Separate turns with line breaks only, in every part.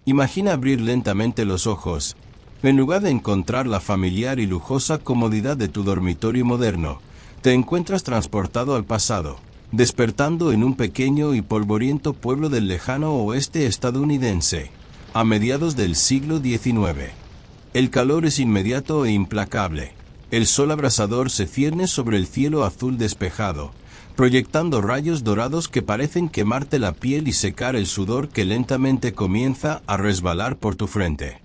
Imagina abrir lentamente los ojos. En lugar de encontrar la familiar y lujosa comodidad de tu dormitorio moderno, te encuentras transportado al pasado, despertando en un pequeño y polvoriento pueblo del lejano oeste estadounidense, a mediados del siglo XIX. El calor es inmediato e implacable. El sol abrasador se cierne sobre el cielo azul despejado, proyectando rayos dorados que parecen quemarte la piel y secar el sudor que lentamente comienza a resbalar por tu frente.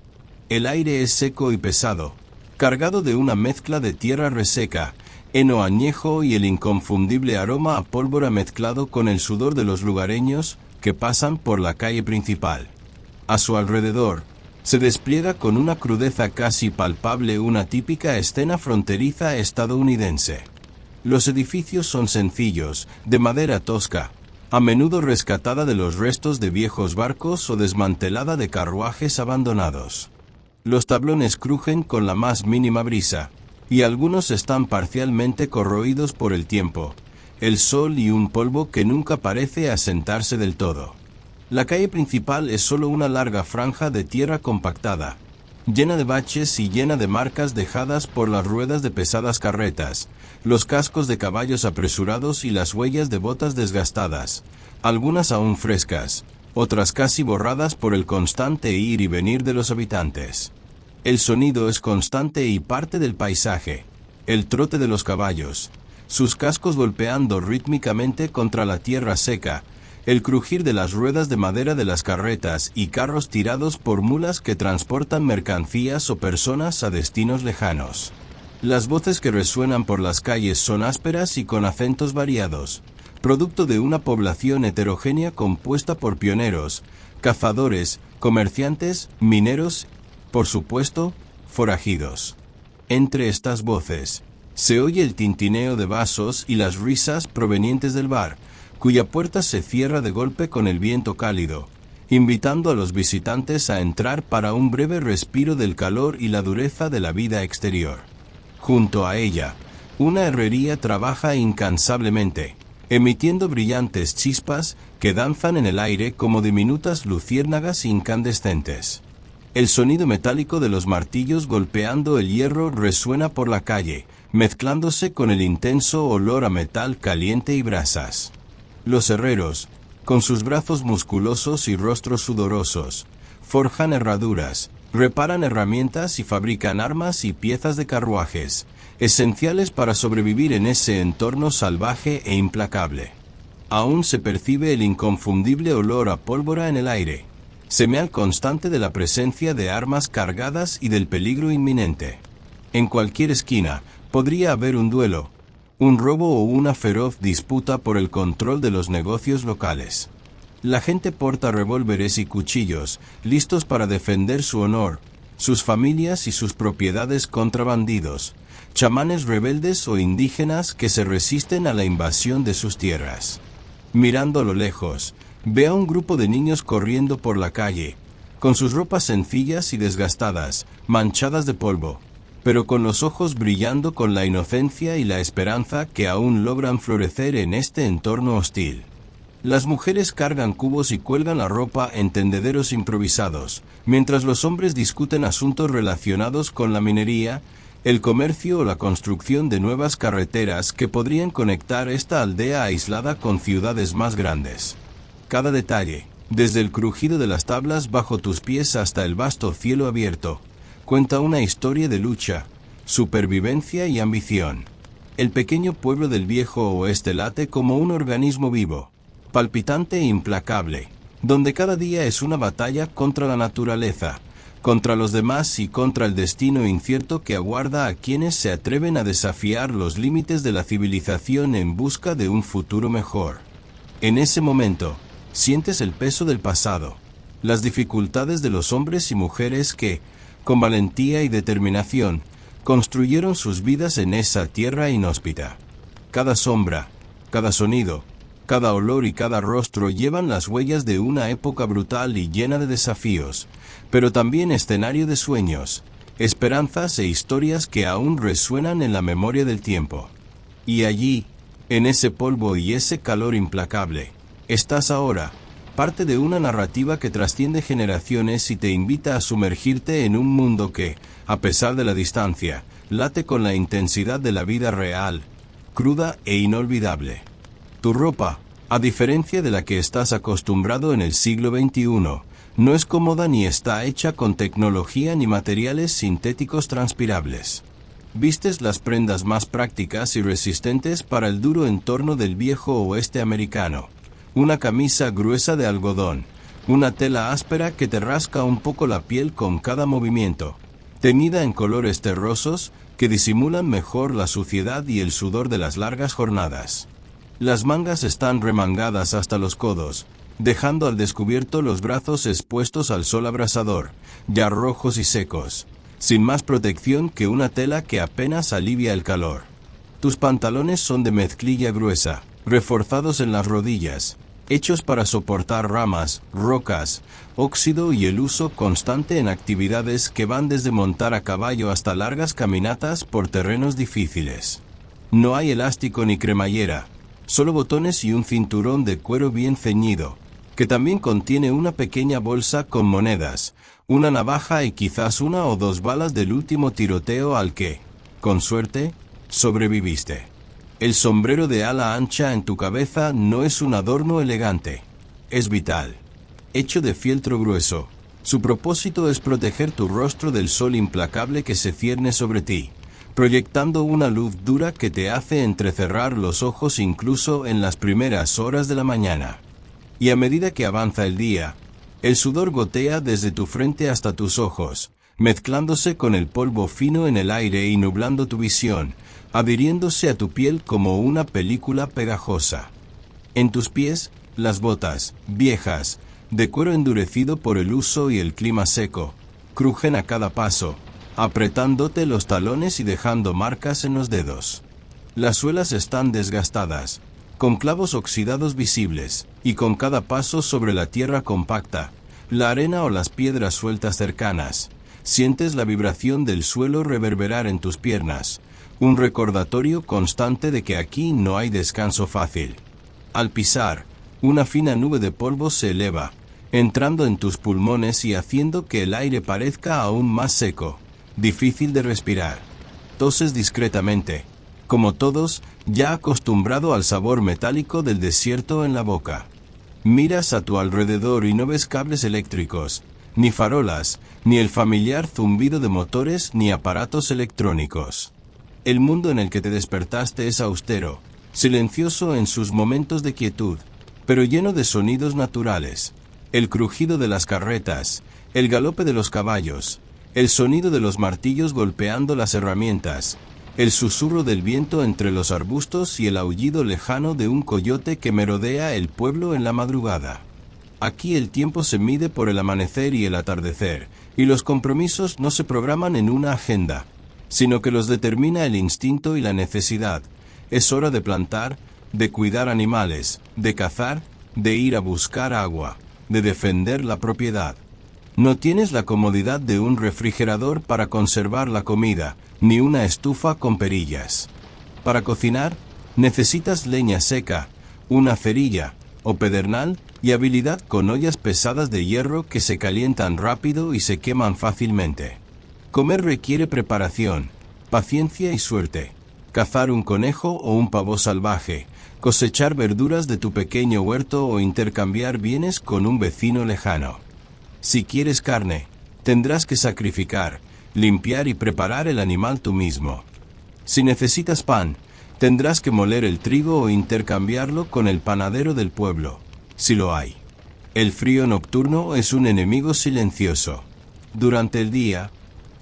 El aire es seco y pesado, cargado de una mezcla de tierra reseca, heno añejo y el inconfundible aroma a pólvora mezclado con el sudor de los lugareños que pasan por la calle principal. A su alrededor, se despliega con una crudeza casi palpable una típica escena fronteriza estadounidense. Los edificios son sencillos, de madera tosca, a menudo rescatada de los restos de viejos barcos o desmantelada de carruajes abandonados. Los tablones crujen con la más mínima brisa, y algunos están parcialmente corroídos por el tiempo, el sol y un polvo que nunca parece asentarse del todo. La calle principal es solo una larga franja de tierra compactada, llena de baches y llena de marcas dejadas por las ruedas de pesadas carretas, los cascos de caballos apresurados y las huellas de botas desgastadas, algunas aún frescas, otras casi borradas por el constante ir y venir de los habitantes. El sonido es constante y parte del paisaje, el trote de los caballos, sus cascos golpeando rítmicamente contra la tierra seca, el crujir de las ruedas de madera de las carretas y carros tirados por mulas que transportan mercancías o personas a destinos lejanos. Las voces que resuenan por las calles son ásperas y con acentos variados, producto de una población heterogénea compuesta por pioneros, cazadores, comerciantes, mineros, por supuesto, forajidos. Entre estas voces, se oye el tintineo de vasos y las risas provenientes del bar, cuya puerta se cierra de golpe con el viento cálido, invitando a los visitantes a entrar para un breve respiro del calor y la dureza de la vida exterior. Junto a ella, una herrería trabaja incansablemente, emitiendo brillantes chispas que danzan en el aire como diminutas luciérnagas incandescentes. El sonido metálico de los martillos golpeando el hierro resuena por la calle, mezclándose con el intenso olor a metal caliente y brasas. Los herreros, con sus brazos musculosos y rostros sudorosos, forjan herraduras, reparan herramientas y fabrican armas y piezas de carruajes, esenciales para sobrevivir en ese entorno salvaje e implacable. Aún se percibe el inconfundible olor a pólvora en el aire, señal constante de la presencia de armas cargadas y del peligro inminente. En cualquier esquina podría haber un duelo, un robo o una feroz disputa por el control de los negocios locales. La gente porta revólveres y cuchillos, listos para defender su honor, sus familias y sus propiedades contra bandidos, chamanes rebeldes o indígenas que se resisten a la invasión de sus tierras. Mirando a lo lejos, ve a un grupo de niños corriendo por la calle, con sus ropas sencillas y desgastadas, manchadas de polvo, pero con los ojos brillando con la inocencia y la esperanza que aún logran florecer en este entorno hostil. Las mujeres cargan cubos y cuelgan la ropa en tendederos improvisados, mientras los hombres discuten asuntos relacionados con la minería, el comercio o la construcción de nuevas carreteras que podrían conectar esta aldea aislada con ciudades más grandes. Cada detalle, desde el crujido de las tablas bajo tus pies hasta el vasto cielo abierto, cuenta una historia de lucha, supervivencia y ambición. El pequeño pueblo del viejo oeste late como un organismo vivo, palpitante e implacable, donde cada día es una batalla contra la naturaleza, contra los demás y contra el destino incierto que aguarda a quienes se atreven a desafiar los límites de la civilización en busca de un futuro mejor. En ese momento, sientes el peso del pasado, las dificultades de los hombres y mujeres que, con valentía y determinación, construyeron sus vidas en esa tierra inhóspita. Cada sombra, cada sonido, cada olor y cada rostro llevan las huellas de una época brutal y llena de desafíos, pero también escenario de sueños, esperanzas e historias que aún resuenan en la memoria del tiempo. Y allí, en ese polvo y ese calor implacable, estás ahora, Parte de una narrativa que trasciende generaciones y te invita a sumergirte en un mundo que, a pesar de la distancia, late con la intensidad de la vida real, cruda e inolvidable. Tu ropa, a diferencia de la que estás acostumbrado en el siglo XXI, no es cómoda ni está hecha con tecnología ni materiales sintéticos transpirables. Vistes las prendas más prácticas y resistentes para el duro entorno del viejo oeste americano. Una camisa gruesa de algodón, una tela áspera que te rasca un poco la piel con cada movimiento, teñida en colores terrosos que disimulan mejor la suciedad y el sudor de las largas jornadas. Las mangas están remangadas hasta los codos, dejando al descubierto los brazos expuestos al sol abrasador, ya rojos y secos, sin más protección que una tela que apenas alivia el calor. Tus pantalones son de mezclilla gruesa, reforzados en las rodillas, hechos para soportar ramas, rocas, óxido y el uso constante en actividades que van desde montar a caballo hasta largas caminatas por terrenos difíciles. No hay elástico ni cremallera, solo botones y un cinturón de cuero bien ceñido, que también contiene una pequeña bolsa con monedas, una navaja y quizás una o dos balas del último tiroteo al que, con suerte, sobreviviste. El sombrero de ala ancha en tu cabeza no es un adorno elegante, es vital. Hecho de fieltro grueso, su propósito es proteger tu rostro del sol implacable que se cierne sobre ti, proyectando una luz dura que te hace entrecerrar los ojos incluso en las primeras horas de la mañana. Y a medida que avanza el día, el sudor gotea desde tu frente hasta tus ojos, mezclándose con el polvo fino en el aire y nublando tu visión, adhiriéndose a tu piel como una película pegajosa. En tus pies, las botas, viejas, de cuero endurecido por el uso y el clima seco, crujen a cada paso, apretándote los talones y dejando marcas en los dedos. Las suelas están desgastadas, con clavos oxidados visibles, y con cada paso sobre la tierra compacta, la arena o las piedras sueltas cercanas, sientes la vibración del suelo reverberar en tus piernas, un recordatorio constante de que aquí no hay descanso fácil. Al pisar, una fina nube de polvo se eleva, entrando en tus pulmones y haciendo que el aire parezca aún más seco, difícil de respirar. Toses discretamente, como todos, ya acostumbrado al sabor metálico del desierto en la boca. Miras a tu alrededor y no ves cables eléctricos, ni farolas, ni el familiar zumbido de motores ni aparatos electrónicos. El mundo en el que te despertaste es austero, silencioso en sus momentos de quietud, pero lleno de sonidos naturales. El crujido de las carretas, el galope de los caballos, el sonido de los martillos golpeando las herramientas, el susurro del viento entre los arbustos y el aullido lejano de un coyote que merodea el pueblo en la madrugada. Aquí el tiempo se mide por el amanecer y el atardecer, y los compromisos no se programan en una agenda, sino que los determina el instinto y la necesidad. Es hora de plantar, de cuidar animales, de cazar, de ir a buscar agua, de defender la propiedad. No tienes la comodidad de un refrigerador para conservar la comida, ni una estufa con perillas. Para cocinar, necesitas leña seca, una cerilla o pedernal y habilidad con ollas pesadas de hierro que se calientan rápido y se queman fácilmente. Comer requiere preparación, paciencia y suerte. Cazar un conejo o un pavo salvaje, cosechar verduras de tu pequeño huerto o intercambiar bienes con un vecino lejano. Si quieres carne, tendrás que sacrificar, limpiar y preparar el animal tú mismo. Si necesitas pan, tendrás que moler el trigo o intercambiarlo con el panadero del pueblo, si lo hay. El frío nocturno es un enemigo silencioso. Durante el día,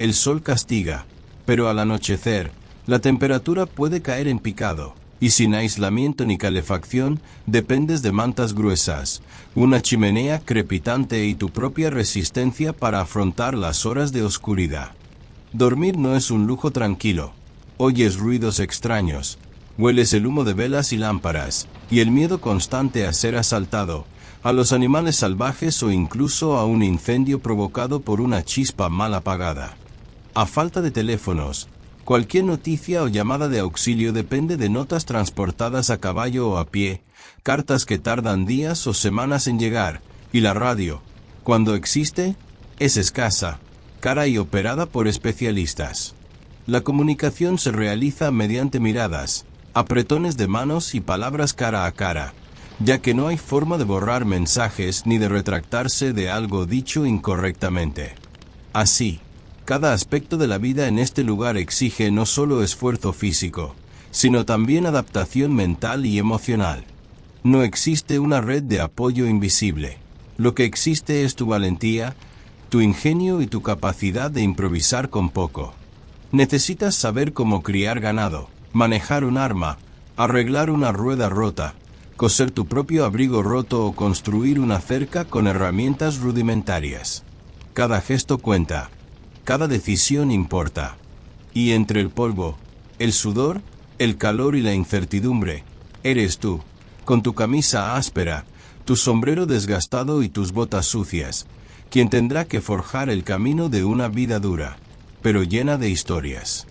el sol castiga, pero al anochecer, la temperatura puede caer en picado, y sin aislamiento ni calefacción, dependes de mantas gruesas, una chimenea crepitante y tu propia resistencia para afrontar las horas de oscuridad. Dormir no es un lujo tranquilo. Oyes ruidos extraños, hueles el humo de velas y lámparas, y el miedo constante a ser asaltado, a los animales salvajes o incluso a un incendio provocado por una chispa mal apagada. A falta de teléfonos, cualquier noticia o llamada de auxilio depende de notas transportadas a caballo o a pie, cartas que tardan días o semanas en llegar, Y la radio, cuando existe, es escasa, cara y operada por especialistas. La comunicación se realiza mediante miradas, apretones de manos y palabras cara a cara, ya que no hay forma de borrar mensajes ni de retractarse de algo dicho incorrectamente. Así, cada aspecto de la vida en este lugar exige no solo esfuerzo físico, sino también adaptación mental y emocional. No existe una red de apoyo invisible. Lo que existe es tu valentía, tu ingenio y tu capacidad de improvisar con poco. Necesitas saber cómo criar ganado, manejar un arma, arreglar una rueda rota, coser tu propio abrigo roto o construir una cerca con herramientas rudimentarias. Cada gesto cuenta, cada decisión importa. Y entre el polvo, el sudor, el calor y la incertidumbre, eres tú, con tu camisa áspera, tu sombrero desgastado y tus botas sucias, quien tendrá que forjar el camino de una vida dura, pero llena de historias.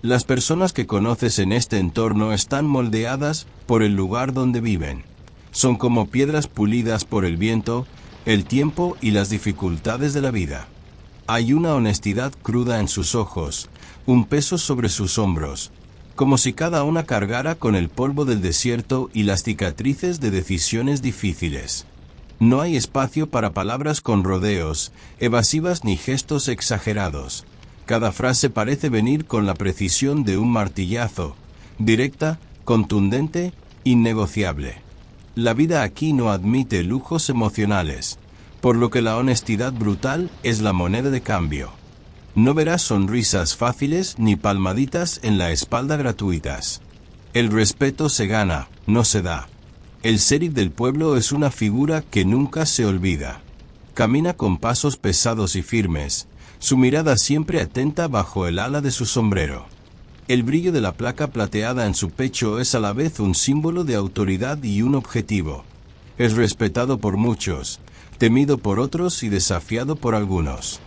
Las personas que conoces en este entorno están moldeadas por el lugar donde viven. Son como piedras pulidas por el viento, el tiempo y las dificultades de la vida. Hay una honestidad cruda en sus ojos, un peso sobre sus hombros, como si cada una cargara con el polvo del desierto y las cicatrices de decisiones difíciles. No hay espacio para palabras con rodeos, evasivas ni gestos exagerados. Cada frase parece venir con la precisión de un martillazo, directa, contundente, innegociable. La vida aquí no admite lujos emocionales, por lo que la honestidad brutal es la moneda de cambio. No verás sonrisas fáciles ni palmaditas en la espalda gratuitas. El respeto se gana, no se da. El sheriff del pueblo es una figura que nunca se olvida. Camina con pasos pesados y firmes, su mirada siempre atenta bajo el ala de su sombrero. El brillo de la placa plateada en su pecho es a la vez un símbolo de autoridad y un objetivo. Es respetado por muchos, temido por otros y desafiado por algunos.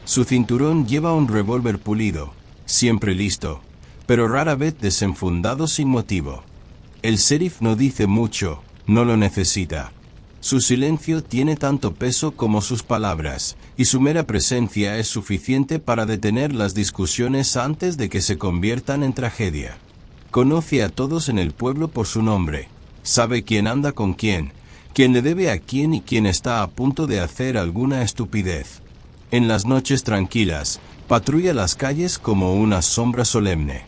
Su cinturón lleva un revólver pulido, siempre listo, pero rara vez desenfundado sin motivo. El sheriff no dice mucho, no lo necesita. Su silencio tiene tanto peso como sus palabras, y su mera presencia es suficiente para detener las discusiones antes de que se conviertan en tragedia. Conoce a todos en el pueblo por su nombre, sabe quién anda con quién le debe a quién y quién está a punto de hacer alguna estupidez. En las noches tranquilas, patrulla las calles como una sombra solemne.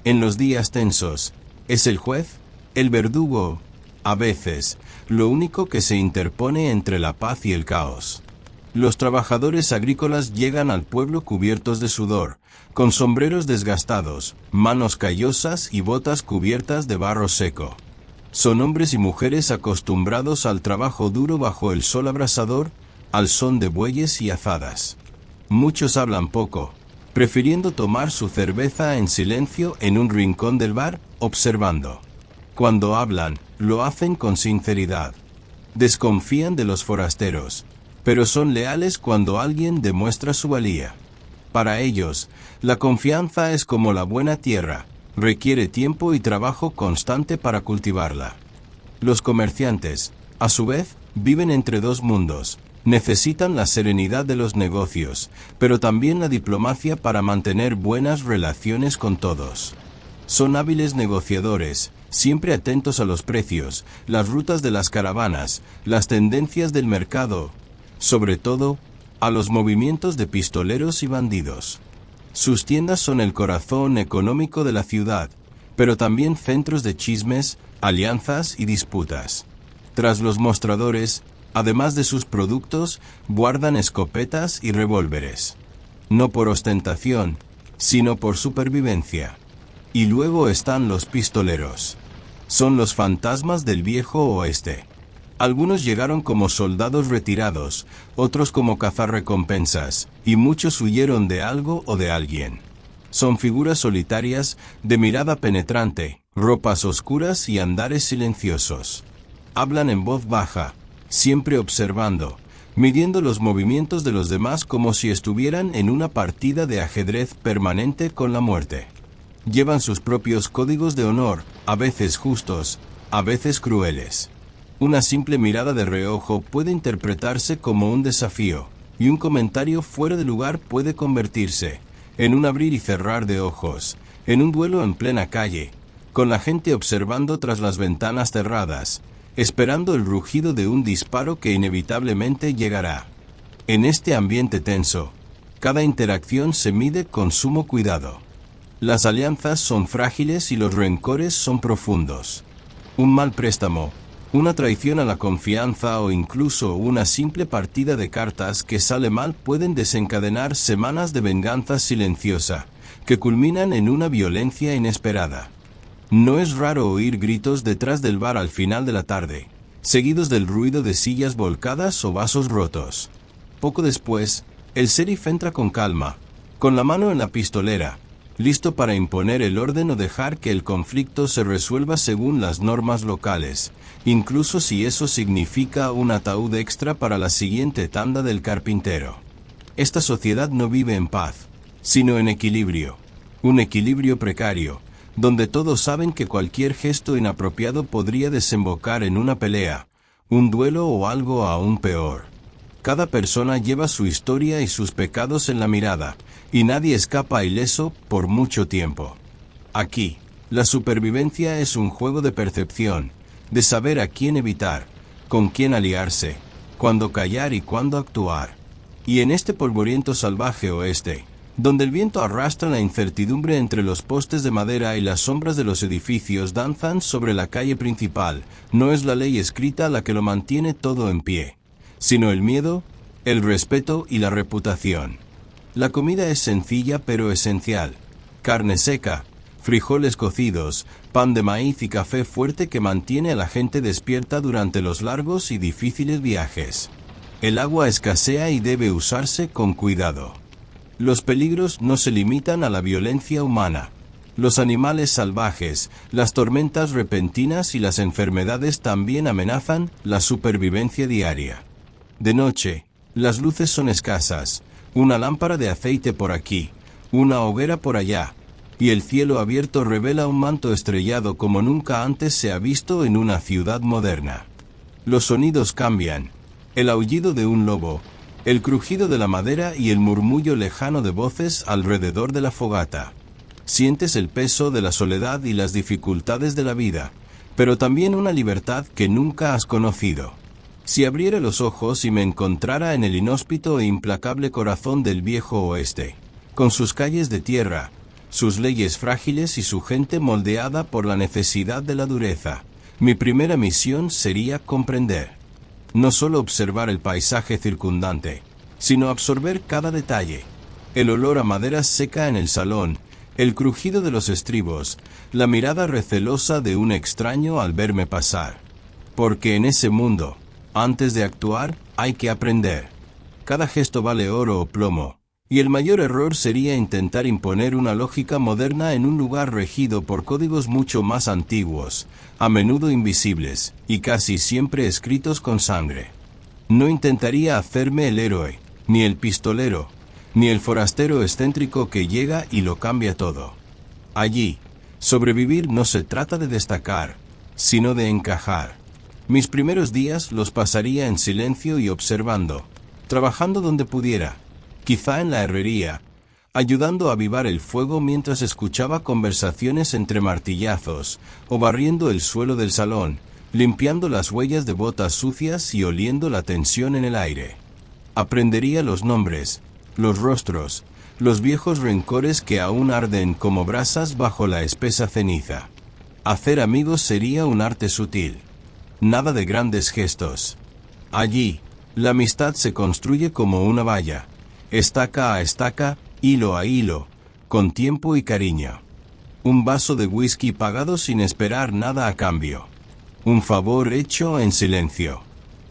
En los días tensos, es el juez, el verdugo, a veces, lo único que se interpone entre la paz y el caos. Los trabajadores agrícolas llegan al pueblo cubiertos de sudor, con sombreros desgastados, manos callosas y botas cubiertas de barro seco. Son hombres y mujeres acostumbrados al trabajo duro bajo el sol abrasador, al son de bueyes y azadas. Muchos hablan poco, prefiriendo tomar su cerveza en silencio en un rincón del bar, observando. Cuando hablan, lo hacen con sinceridad. Desconfían de los forasteros, pero son leales cuando alguien demuestra su valía. Para ellos, la confianza es como la buena tierra, requiere tiempo y trabajo constante para cultivarla. Los comerciantes, a su vez, viven entre dos mundos. Necesitan la serenidad de los negocios, pero también la diplomacia para mantener buenas relaciones con todos. Son hábiles negociadores, siempre atentos a los precios, las rutas de las caravanas, las tendencias del mercado, sobre todo, a los movimientos de pistoleros y bandidos. Sus tiendas son el corazón económico de la ciudad, pero también centros de chismes, alianzas y disputas. Tras los mostradores, además de sus productos, guardan escopetas y revólveres. No por ostentación, sino por supervivencia. Y luego están los pistoleros. Son los fantasmas del viejo oeste. Algunos llegaron como soldados retirados, otros como cazarrecompensas, y muchos huyeron de algo o de alguien. Son figuras solitarias, de mirada penetrante, ropas oscuras y andares silenciosos. Hablan en voz baja, siempre observando, midiendo los movimientos de los demás como si estuvieran en una partida de ajedrez permanente con la muerte. Llevan sus propios códigos de honor, a veces justos, a veces crueles. Una simple mirada de reojo puede interpretarse como un desafío, y un comentario fuera de lugar puede convertirse en un abrir y cerrar de ojos, en un duelo en plena calle, con la gente observando tras las ventanas cerradas, esperando el rugido de un disparo que inevitablemente llegará. En este ambiente tenso, cada interacción se mide con sumo cuidado. Las alianzas son frágiles y los rencores son profundos. Un mal préstamo, una traición a la confianza o incluso una simple partida de cartas que sale mal pueden desencadenar semanas de venganza silenciosa, que culminan en una violencia inesperada. No es raro oír gritos detrás del bar al final de la tarde, seguidos del ruido de sillas volcadas o vasos rotos. Poco después, el sheriff entra con calma, con la mano en la pistolera, listo para imponer el orden o dejar que el conflicto se resuelva según las normas locales, incluso si eso significa un ataúd extra para la siguiente tanda del carpintero. Esta sociedad no vive en paz, sino en equilibrio, un equilibrio precario, donde todos saben que cualquier gesto inapropiado podría desembocar en una pelea, un duelo o algo aún peor. Cada persona lleva su historia y sus pecados en la mirada, y nadie escapa ileso por mucho tiempo. Aquí, la supervivencia es un juego de percepción, de saber a quién evitar, con quién aliarse, cuándo callar y cuándo actuar. Y en este polvoriento salvaje oeste, donde el viento arrastra la incertidumbre entre los postes de madera y las sombras de los edificios danzan sobre la calle principal, no es la ley escrita la que lo mantiene todo en pie, sino el miedo, el respeto y la reputación. La comida es sencilla pero esencial. Carne seca, frijoles cocidos, pan de maíz y café fuerte que mantiene a la gente despierta durante los largos y difíciles viajes. El agua escasea y debe usarse con cuidado. Los peligros no se limitan a la violencia humana. Los animales salvajes, las tormentas repentinas y las enfermedades también amenazan la supervivencia diaria. De noche, las luces son escasas, una lámpara de aceite por aquí, una hoguera por allá, y el cielo abierto revela un manto estrellado como nunca antes se ha visto en una ciudad moderna. Los sonidos cambian, el aullido de un lobo, el crujido de la madera y el murmullo lejano de voces alrededor de la fogata. Sientes el peso de la soledad y las dificultades de la vida, pero también una libertad que nunca has conocido. Si abriera los ojos y me encontrara en el inhóspito e implacable corazón del viejo oeste, con sus calles de tierra, sus leyes frágiles y su gente moldeada por la necesidad de la dureza, mi primera misión sería comprender. No solo observar el paisaje circundante, sino absorber cada detalle. El olor a madera seca en el salón, el crujido de los estribos, la mirada recelosa de un extraño al verme pasar. Porque en ese mundo, antes de actuar, hay que aprender. Cada gesto vale oro o plomo, y el mayor error sería intentar imponer una lógica moderna en un lugar regido por códigos mucho más antiguos, a menudo invisibles, y casi siempre escritos con sangre. No intentaría hacerme el héroe, ni el pistolero, ni el forastero excéntrico que llega y lo cambia todo. Allí, sobrevivir no se trata de destacar, sino de encajar. Mis primeros días los pasaría en silencio y observando, trabajando donde pudiera, quizá en la herrería, ayudando a avivar el fuego mientras escuchaba conversaciones entre martillazos, o barriendo el suelo del salón, limpiando las huellas de botas sucias y oliendo la tensión en el aire. Aprendería los nombres, los rostros, los viejos rencores que aún arden como brasas bajo la espesa ceniza. Hacer amigos sería un arte sutil. Nada de grandes gestos. Allí, la amistad se construye como una valla, estaca a estaca, hilo a hilo, con tiempo y cariño. Un vaso de whisky pagado sin esperar nada a cambio. Un favor hecho en silencio.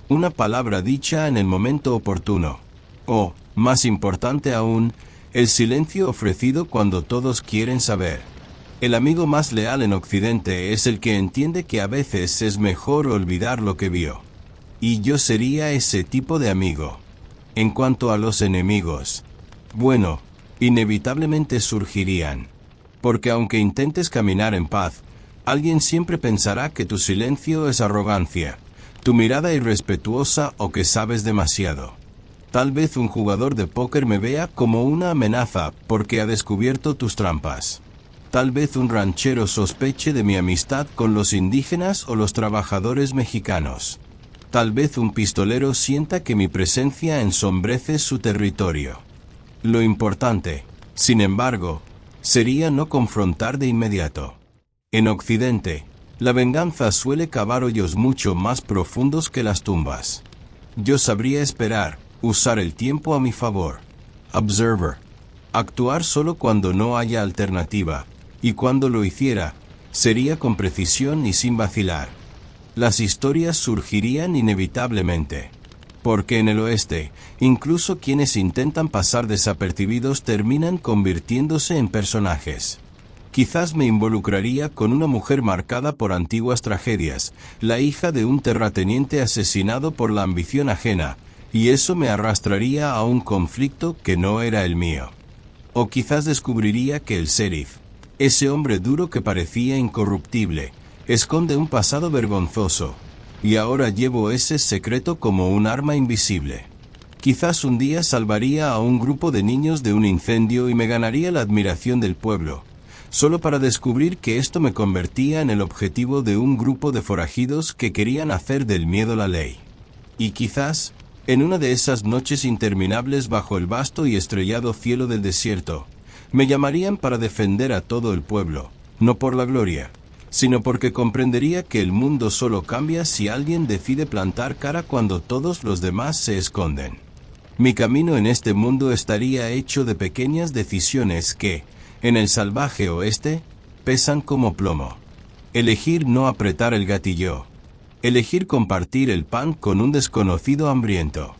Una palabra dicha en el momento oportuno. O, más importante aún, el silencio ofrecido cuando todos quieren saber. El amigo más leal en Occidente es el que entiende que a veces es mejor olvidar lo que vio. Y yo sería ese tipo de amigo. En cuanto a los enemigos, bueno, inevitablemente surgirían. Porque aunque intentes caminar en paz, alguien siempre pensará que tu silencio es arrogancia, tu mirada irrespetuosa o que sabes demasiado. Tal vez un jugador de póker me vea como una amenaza porque ha descubierto tus trampas. Tal vez un ranchero sospeche de mi amistad con los indígenas o los trabajadores mexicanos. Tal vez un pistolero sienta que mi presencia ensombrece su territorio. Lo importante, sin embargo, sería no confrontar de inmediato. En Occidente, la venganza suele cavar hoyos mucho más profundos que las tumbas. Yo sabría esperar, usar el tiempo a mi favor. Observer. Actuar solo cuando no haya alternativa, y cuando lo hiciera, sería con precisión y sin vacilar. Las historias surgirían inevitablemente. Porque en el oeste, incluso quienes intentan pasar desapercibidos terminan convirtiéndose en personajes. Quizás me involucraría con una mujer marcada por antiguas tragedias, la hija de un terrateniente asesinado por la ambición ajena, y eso me arrastraría a un conflicto que no era el mío. O quizás descubriría que el sheriff, ese hombre duro que parecía incorruptible, esconde un pasado vergonzoso, y ahora llevo ese secreto como un arma invisible. Quizás un día salvaría a un grupo de niños de un incendio y me ganaría la admiración del pueblo, solo para descubrir que esto me convertía en el objetivo de un grupo de forajidos que querían hacer del miedo la ley. Y quizás, en una de esas noches interminables bajo el vasto y estrellado cielo del desierto, me llamarían para defender a todo el pueblo, no por la gloria, sino porque comprendería que el mundo solo cambia si alguien decide plantar cara cuando todos los demás se esconden. Mi camino en este mundo estaría hecho de pequeñas decisiones que, en el salvaje oeste, pesan como plomo. Elegir no apretar el gatillo. Elegir compartir el pan con un desconocido hambriento.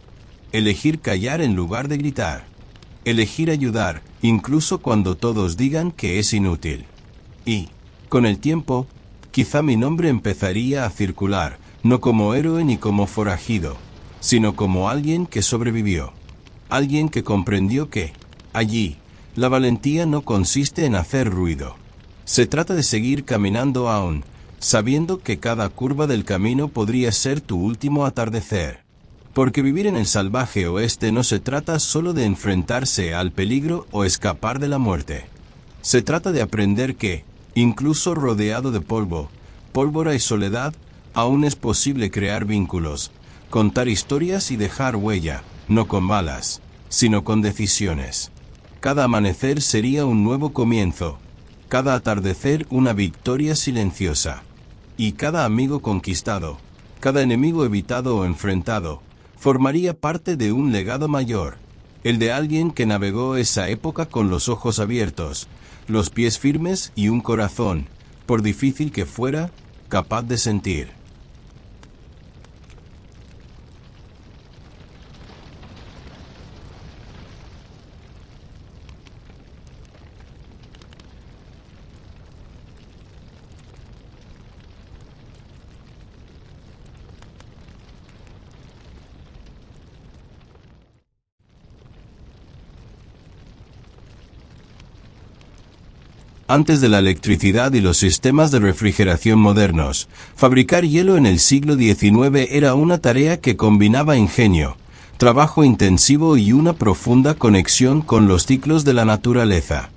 Elegir callar en lugar de gritar. Elegir ayudar, incluso cuando todos digan que es inútil. Y, con el tiempo, quizá mi nombre empezaría a circular, no como héroe ni como forajido, sino como alguien que sobrevivió. Alguien que comprendió que, allí, la valentía no consiste en hacer ruido. Se trata de seguir caminando aún, sabiendo que cada curva del camino podría ser tu último atardecer. Porque vivir en el salvaje oeste no se trata solo de enfrentarse al peligro o escapar de la muerte. Se trata de aprender que, incluso rodeado de polvo, pólvora y soledad, aún es posible crear vínculos, contar historias y dejar huella, no con balas, sino con decisiones. Cada amanecer sería un nuevo comienzo, cada atardecer una victoria silenciosa. Y cada amigo conquistado, cada enemigo evitado o enfrentado, formaría parte de un legado mayor, el de alguien que navegó esa época con los ojos abiertos, los pies firmes y un corazón, por difícil que fuera, capaz de sentir. Antes de la electricidad y los sistemas de refrigeración modernos, fabricar hielo en el siglo XIX era una tarea que combinaba ingenio, trabajo intensivo y una profunda conexión con los ciclos de la naturaleza.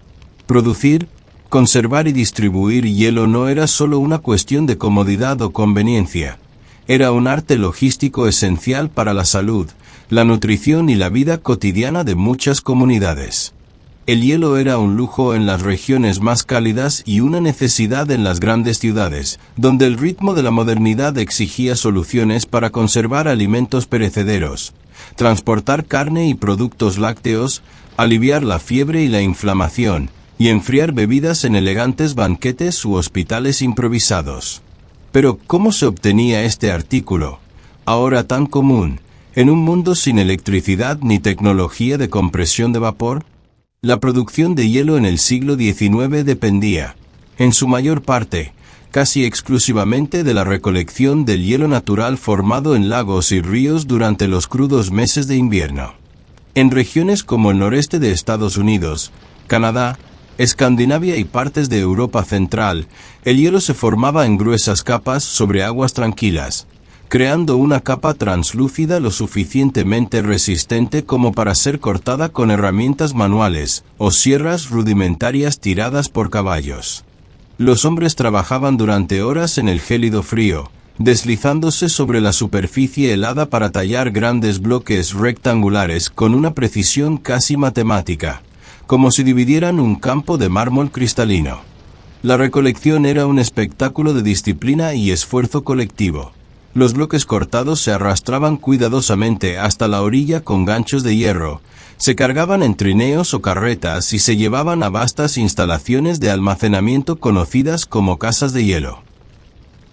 Producir, conservar y distribuir hielo no era solo una cuestión de comodidad o conveniencia, era un arte logístico esencial para la salud, la nutrición y la vida cotidiana de muchas comunidades. El hielo era un lujo en las regiones más cálidas y una necesidad en las grandes ciudades, donde el ritmo de la modernidad exigía soluciones para conservar alimentos perecederos, transportar carne y productos lácteos, aliviar la fiebre y la inflamación, y enfriar bebidas en elegantes banquetes u hospitales improvisados. Pero, ¿cómo se obtenía este artículo, ahora tan común, en un mundo sin electricidad ni tecnología de compresión de vapor? La producción de hielo en el siglo XIX dependía, en su mayor parte, casi exclusivamente de la recolección del hielo natural formado en lagos y ríos durante los crudos meses de invierno. En regiones como el noreste de Estados Unidos, Canadá, Escandinavia y partes de Europa central, el hielo se formaba en gruesas capas sobre aguas tranquilas, creando una capa translúcida lo suficientemente resistente como para ser cortada con herramientas manuales o sierras rudimentarias tiradas por caballos. Los hombres trabajaban durante horas en el gélido frío, deslizándose sobre la superficie helada para tallar grandes bloques rectangulares con una precisión casi matemática, como si dividieran un campo de mármol cristalino. La recolección era un espectáculo de disciplina y esfuerzo colectivo. Los bloques cortados se arrastraban cuidadosamente hasta la orilla con ganchos de hierro, se cargaban en trineos o carretas y se llevaban a vastas instalaciones de almacenamiento conocidas como casas de hielo.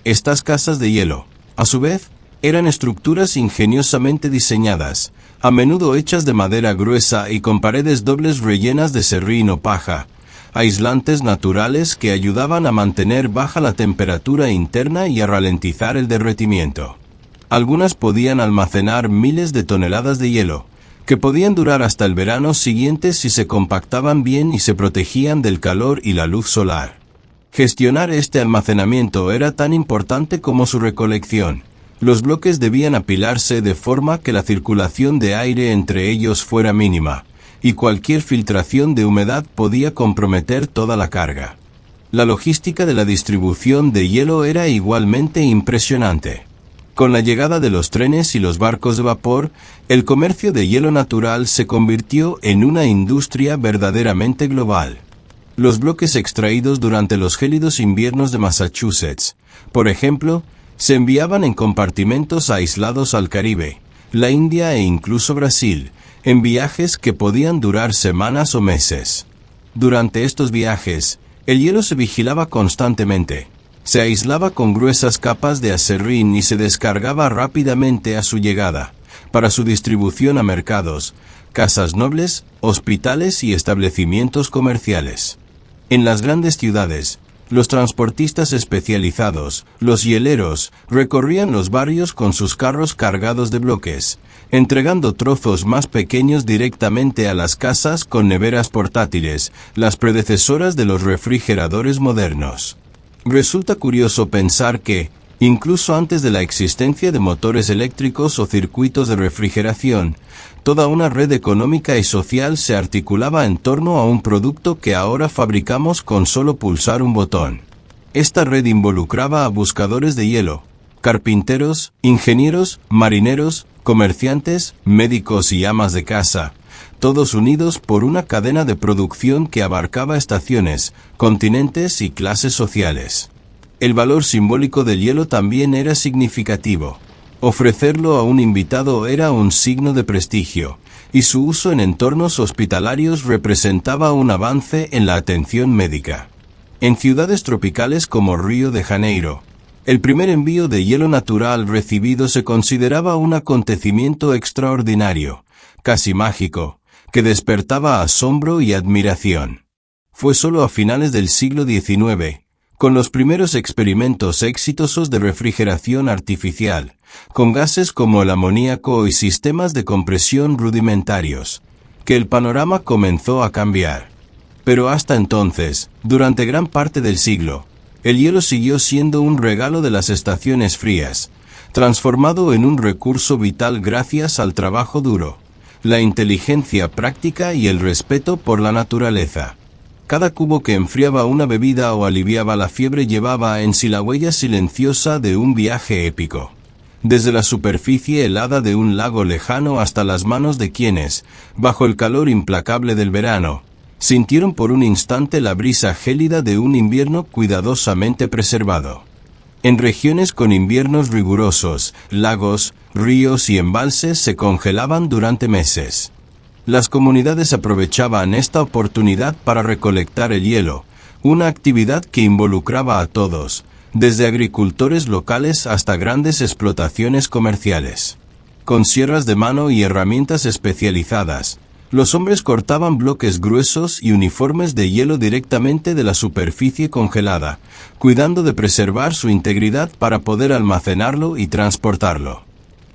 Estas casas de hielo, a su vez, eran estructuras ingeniosamente diseñadas, a menudo hechas de madera gruesa y con paredes dobles rellenas de serrín o paja, aislantes naturales que ayudaban a mantener baja la temperatura interna y a ralentizar el derretimiento. Algunas podían almacenar miles de toneladas de hielo, que podían durar hasta el verano siguiente si se compactaban bien y se protegían del calor y la luz solar. Gestionar este almacenamiento era tan importante como su recolección. Los bloques debían apilarse de forma que la circulación de aire entre ellos fuera mínima, y cualquier filtración de humedad podía comprometer toda la carga. La logística de la distribución de hielo era igualmente impresionante. Con la llegada de los trenes y los barcos de vapor, el comercio de hielo natural se convirtió en una industria verdaderamente global. Los bloques extraídos durante los gélidos inviernos de Massachusetts, por ejemplo, se enviaban en compartimentos aislados al Caribe, la India e incluso Brasil, en viajes que podían durar semanas o meses. Durante estos viajes, el hielo se vigilaba constantemente, se aislaba con gruesas capas de aserrín y se descargaba rápidamente a su llegada, para su distribución a mercados, casas nobles, hospitales y establecimientos comerciales. En las grandes ciudades, los transportistas especializados, los hieleros, recorrían los barrios con sus carros cargados de bloques, entregando trozos más pequeños directamente a las casas con neveras portátiles, las predecesoras de los refrigeradores modernos. Resulta curioso pensar que, incluso antes de la existencia de motores eléctricos o circuitos de refrigeración, toda una red económica y social se articulaba en torno a un producto que ahora fabricamos con solo pulsar un botón. Esta red involucraba a buscadores de hielo, carpinteros, ingenieros, marineros, comerciantes, médicos y amas de casa, todos unidos por una cadena de producción que abarcaba estaciones, continentes y clases sociales. El valor simbólico del hielo también era significativo. Ofrecerlo a un invitado era un signo de prestigio, y su uso en entornos hospitalarios representaba un avance en la atención médica. En ciudades tropicales como Río de Janeiro, el primer envío de hielo natural recibido se consideraba un acontecimiento extraordinario, casi mágico, que despertaba asombro y admiración. Fue solo a finales del siglo XIX, con los primeros experimentos exitosos de refrigeración artificial, con gases como el amoníaco y sistemas de compresión rudimentarios, que el panorama comenzó a cambiar. Pero hasta entonces, durante gran parte del siglo, el hielo siguió siendo un regalo de las estaciones frías, transformado en un recurso vital gracias al trabajo duro, la inteligencia práctica y el respeto por la naturaleza. Cada cubo que enfriaba una bebida o aliviaba la fiebre llevaba en sí la huella silenciosa de un viaje épico. Desde la superficie helada de un lago lejano hasta las manos de quienes, bajo el calor implacable del verano, sintieron por un instante la brisa gélida de un invierno cuidadosamente preservado. En regiones con inviernos rigurosos, lagos, ríos y embalses se congelaban durante meses. Las comunidades aprovechaban esta oportunidad para recolectar el hielo, una actividad que involucraba a todos, desde agricultores locales hasta grandes explotaciones comerciales. Con sierras de mano y herramientas especializadas, los hombres cortaban bloques gruesos y uniformes de hielo directamente de la superficie congelada, cuidando de preservar su integridad para poder almacenarlo y transportarlo.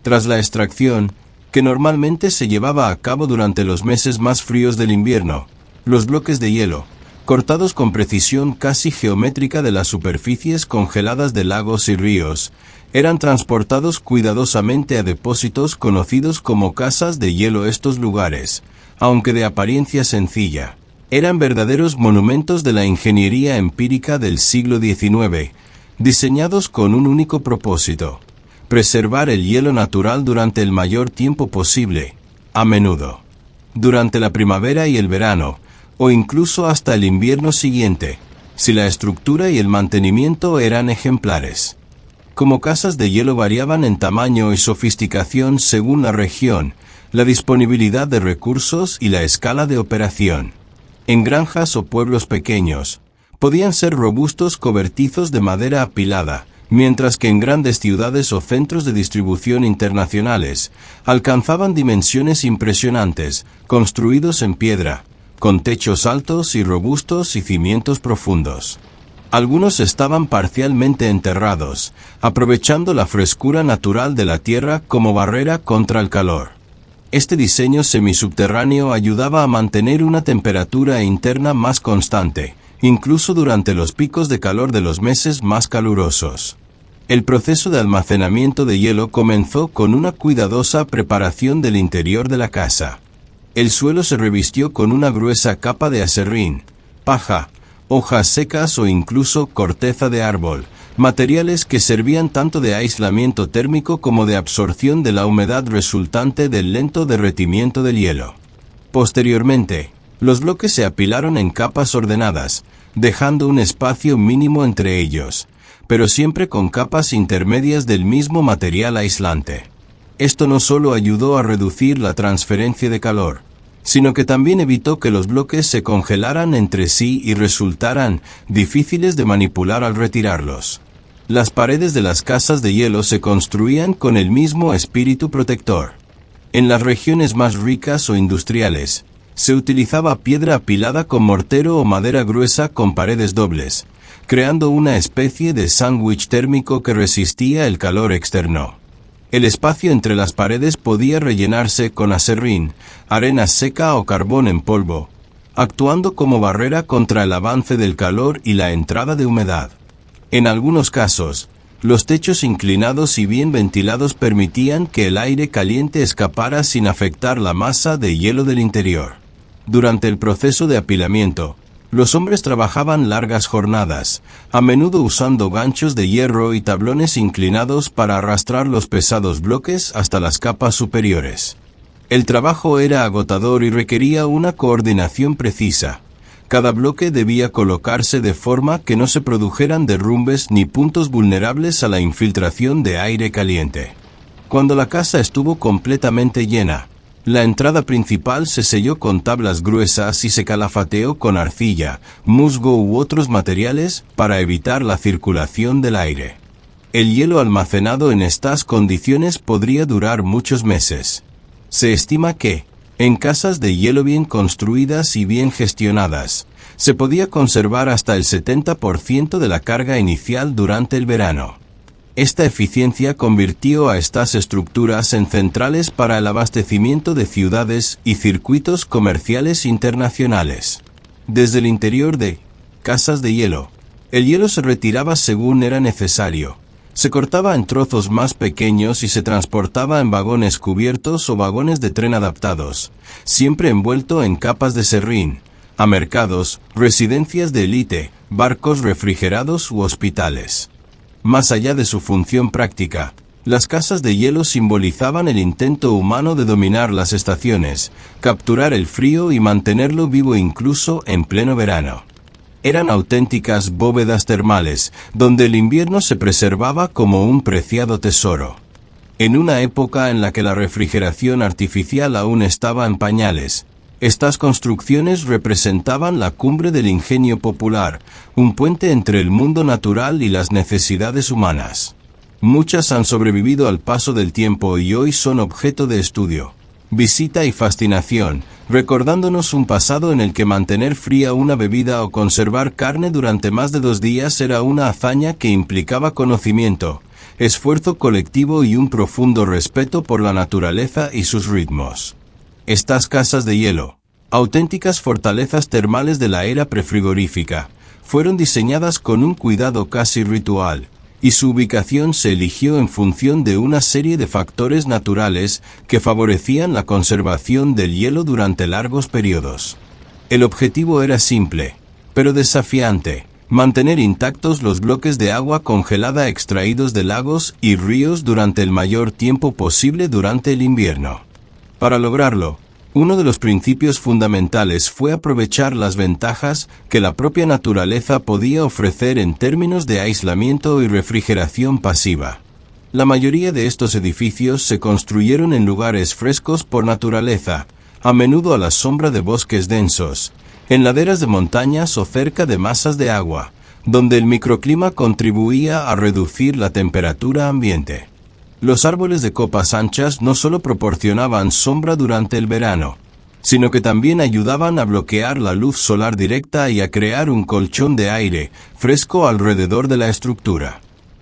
Tras la extracción, que normalmente se llevaba a cabo durante los meses más fríos del invierno, los bloques de hielo, cortados con precisión casi geométrica de las superficies congeladas de lagos y ríos, eran transportados cuidadosamente a depósitos conocidos como casas de hielo. Estos lugares, aunque de apariencia sencilla, eran verdaderos monumentos de la ingeniería empírica del siglo XIX, diseñados con un único propósito: preservar el hielo natural durante el mayor tiempo posible, a menudo durante la primavera y el verano, o incluso hasta el invierno siguiente, si la estructura y el mantenimiento eran ejemplares. Como casas de hielo variaban en tamaño y sofisticación según la región, la disponibilidad de recursos y la escala de operación. En granjas o pueblos pequeños, podían ser robustos cobertizos de madera apilada, mientras que en grandes ciudades o centros de distribución internacionales, alcanzaban dimensiones impresionantes, construidos en piedra, con techos altos y robustos y cimientos profundos. Algunos estaban parcialmente enterrados, aprovechando la frescura natural de la tierra como barrera contra el calor. Este diseño semisubterráneo ayudaba a mantener una temperatura interna más constante, incluso durante los picos de calor de los meses más calurosos. El proceso de almacenamiento de hielo comenzó con una cuidadosa preparación del interior de la casa. El suelo se revistió con una gruesa capa de aserrín, paja, hojas secas o incluso corteza de árbol, materiales que servían tanto de aislamiento térmico como de absorción de la humedad resultante del lento derretimiento del hielo. Posteriormente, los bloques se apilaron en capas ordenadas, dejando un espacio mínimo entre ellos, pero siempre con capas intermedias del mismo material aislante. Esto no solo ayudó a reducir la transferencia de calor, sino que también evitó que los bloques se congelaran entre sí y resultaran difíciles de manipular al retirarlos. Las paredes de las casas de hielo se construían con el mismo espíritu protector. En las regiones más ricas o industriales, se utilizaba piedra apilada con mortero o madera gruesa con paredes dobles, creando una especie de sándwich térmico que resistía el calor externo. El espacio entre las paredes podía rellenarse con aserrín, arena seca o carbón en polvo, actuando como barrera contra el avance del calor y la entrada de humedad. En algunos casos, los techos inclinados y bien ventilados permitían que el aire caliente escapara sin afectar la masa de hielo del interior. Durante el proceso de apilamiento, los hombres trabajaban largas jornadas, a menudo usando ganchos de hierro y tablones inclinados para arrastrar los pesados bloques hasta las capas superiores. El trabajo era agotador y requería una coordinación precisa. Cada bloque debía colocarse de forma que no se produjeran derrumbes ni puntos vulnerables a la infiltración de aire caliente. Cuando la casa estuvo completamente llena, la entrada principal se selló con tablas gruesas y se calafateó con arcilla, musgo u otros materiales para evitar la circulación del aire. El hielo almacenado en estas condiciones podría durar muchos meses. Se estima que, en casas de hielo bien construidas y bien gestionadas, se podía conservar hasta el 70% de la carga inicial durante el verano. Esta eficiencia convirtió a estas estructuras en centrales para el abastecimiento de ciudades y circuitos comerciales internacionales. Desde el interior de casas de hielo, el hielo se retiraba según era necesario. Se cortaba en trozos más pequeños y se transportaba en vagones cubiertos o vagones de tren adaptados, siempre envuelto en capas de serrín, a mercados, residencias de élite, barcos refrigerados u hospitales. Más allá de su función práctica, las casas de hielo simbolizaban el intento humano de dominar las estaciones, capturar el frío y mantenerlo vivo incluso en pleno verano. Eran auténticas bóvedas termales, donde el invierno se preservaba como un preciado tesoro. En una época en la que la refrigeración artificial aún estaba en pañales, estas construcciones representaban la cumbre del ingenio popular, un puente entre el mundo natural y las necesidades humanas. Muchas han sobrevivido al paso del tiempo y hoy son objeto de estudio, visita y fascinación, recordándonos un pasado en el que mantener fría una bebida o conservar carne durante más de 2 días era una hazaña que implicaba conocimiento, esfuerzo colectivo y un profundo respeto por la naturaleza y sus ritmos. Estas casas de hielo, Auténticas fortalezas termales de la era prefrigorífica, fueron diseñadas con un cuidado casi ritual, y su ubicación se eligió en función de una serie de factores naturales que favorecían la conservación del hielo durante largos periodos. El objetivo era simple, pero desafiante: mantener intactos los bloques de agua congelada extraídos de lagos y ríos durante el mayor tiempo posible durante el invierno. Para lograrlo, uno de los principios fundamentales fue aprovechar las ventajas que la propia naturaleza podía ofrecer en términos de aislamiento y refrigeración pasiva. La mayoría de estos edificios se construyeron en lugares frescos por naturaleza, a menudo a la sombra de bosques densos, en laderas de montañas o cerca de masas de agua, donde el microclima contribuía a reducir la temperatura ambiente. Los árboles de copas anchas no solo proporcionaban sombra durante el verano, sino que también ayudaban a bloquear la luz solar directa y a crear un colchón de aire fresco alrededor de la estructura.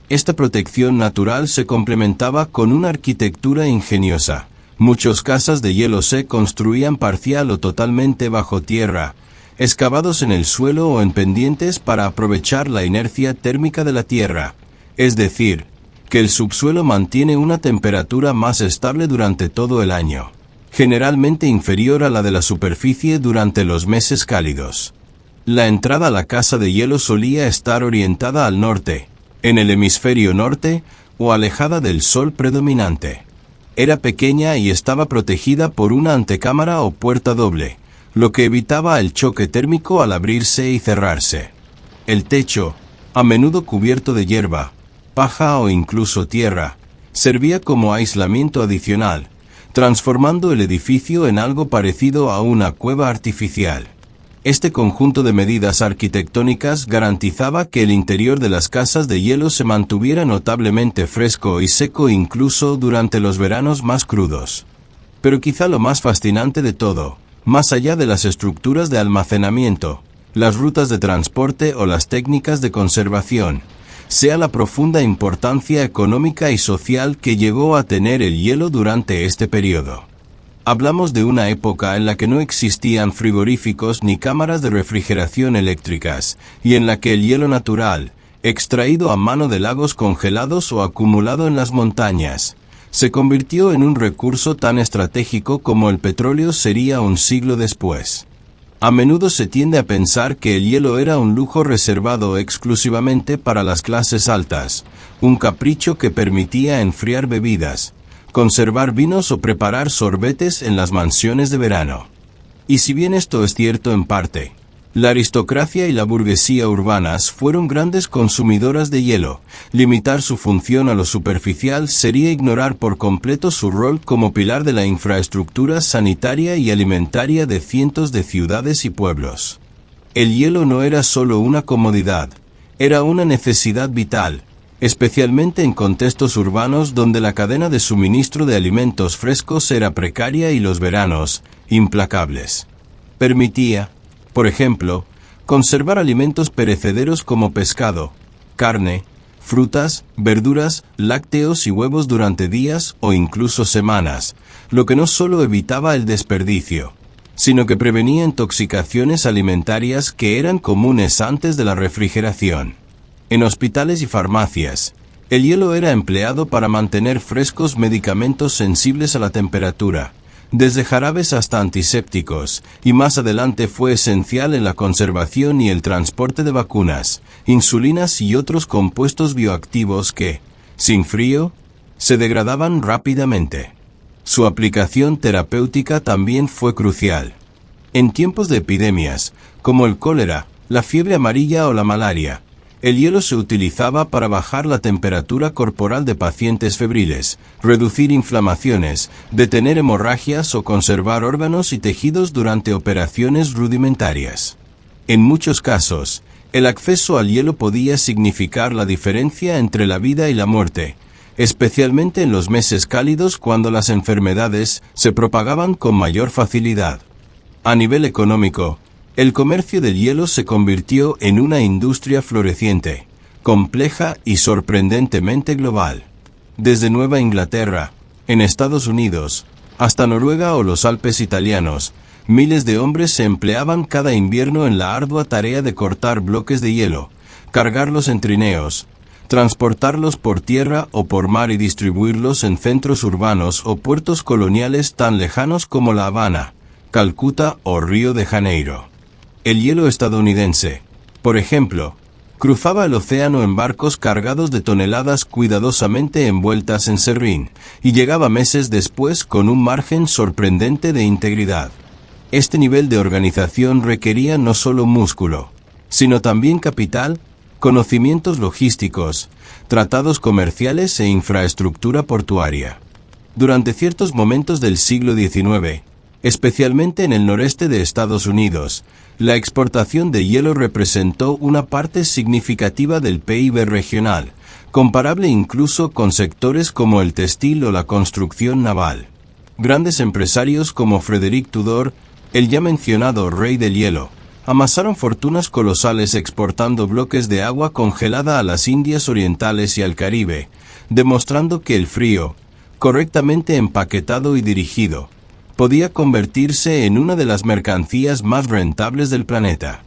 Esta protección natural se complementaba con una arquitectura ingeniosa. Muchas casas de hielo se construían parcial o totalmente bajo tierra, excavados en el suelo o en pendientes para aprovechar la inercia térmica de la tierra, es decir, que el subsuelo mantiene una temperatura más estable durante todo el año, generalmente inferior a la de la superficie durante los meses cálidos. La entrada a la casa de hielo solía estar orientada al norte, en el hemisferio norte, o alejada del sol predominante. Era pequeña y estaba protegida por una antecámara o puerta doble, lo que evitaba el choque térmico al abrirse y cerrarse. El techo, a menudo cubierto de hierba, paja o incluso tierra, servía como aislamiento adicional, transformando el edificio en algo parecido a una cueva artificial. Este conjunto de medidas arquitectónicas garantizaba que el interior de las casas de hielo se mantuviera notablemente fresco y seco incluso durante los veranos más crudos. Pero quizá lo más fascinante de todo, más allá de las estructuras de almacenamiento, las rutas de transporte o las técnicas de conservación, sea la profunda importancia económica y social que llegó a tener el hielo durante este periodo. Hablamos de una época en la que no existían frigoríficos ni cámaras de refrigeración eléctricas, y en la que el hielo natural, extraído a mano de lagos congelados o acumulado en las montañas, se convirtió en un recurso tan estratégico como el petróleo sería un siglo después. A menudo se tiende a pensar que el hielo era un lujo reservado exclusivamente para las clases altas, un capricho que permitía enfriar bebidas, conservar vinos o preparar sorbetes en las mansiones de verano. Y si bien esto es cierto en parte, la aristocracia y la burguesía urbanas fueron grandes consumidoras de hielo. Limitar su función a lo superficial sería ignorar por completo su rol como pilar de la infraestructura sanitaria y alimentaria de cientos de ciudades y pueblos. El hielo no era solo una comodidad, era una necesidad vital, especialmente en contextos urbanos donde la cadena de suministro de alimentos frescos era precaria y los veranos implacables. Permitía, por ejemplo, conservar alimentos perecederos como pescado, carne, frutas, verduras, lácteos y huevos durante días o incluso semanas, lo que no solo evitaba el desperdicio, sino que prevenía intoxicaciones alimentarias que eran comunes antes de la refrigeración. En hospitales y farmacias, el hielo era empleado para mantener frescos medicamentos sensibles a la temperatura, desde jarabes hasta antisépticos, y más adelante fue esencial en la conservación y el transporte de vacunas, insulinas y otros compuestos bioactivos que, sin frío, se degradaban rápidamente. Su aplicación terapéutica también fue crucial. En tiempos de epidemias, como el cólera, la fiebre amarilla o la malaria, el hielo se utilizaba para bajar la temperatura corporal de pacientes febriles, reducir inflamaciones, detener hemorragias o conservar órganos y tejidos durante operaciones rudimentarias. En muchos casos, el acceso al hielo podía significar la diferencia entre la vida y la muerte, especialmente en los meses cálidos cuando las enfermedades se propagaban con mayor facilidad. A nivel económico, el comercio del hielo se convirtió en una industria floreciente, compleja y sorprendentemente global. Desde Nueva Inglaterra, en Estados Unidos, hasta Noruega o los Alpes italianos, Miles de hombres se empleaban cada invierno en la ardua tarea de cortar bloques de hielo, cargarlos en trineos, transportarlos por tierra o por mar y distribuirlos en centros urbanos o puertos coloniales tan lejanos como La Habana, Calcuta o Río de Janeiro. El hielo estadounidense, por ejemplo, cruzaba el océano en barcos cargados de toneladas cuidadosamente envueltas en serrín, y llegaba meses después con un margen sorprendente de integridad. Este nivel de organización requería no solo músculo, sino también capital, conocimientos logísticos, tratados comerciales e infraestructura portuaria. Durante ciertos momentos del siglo XIX, especialmente en el noreste de Estados Unidos, la exportación de hielo representó una parte significativa del PIB regional, comparable incluso con sectores como el textil o la construcción naval. Grandes empresarios como Frederick Tudor, el ya mencionado rey del hielo, amasaron fortunas colosales exportando bloques de agua congelada a las Indias Orientales y al Caribe, demostrando que el frío, correctamente empaquetado y dirigido, podía convertirse en una de las mercancías más rentables del planeta.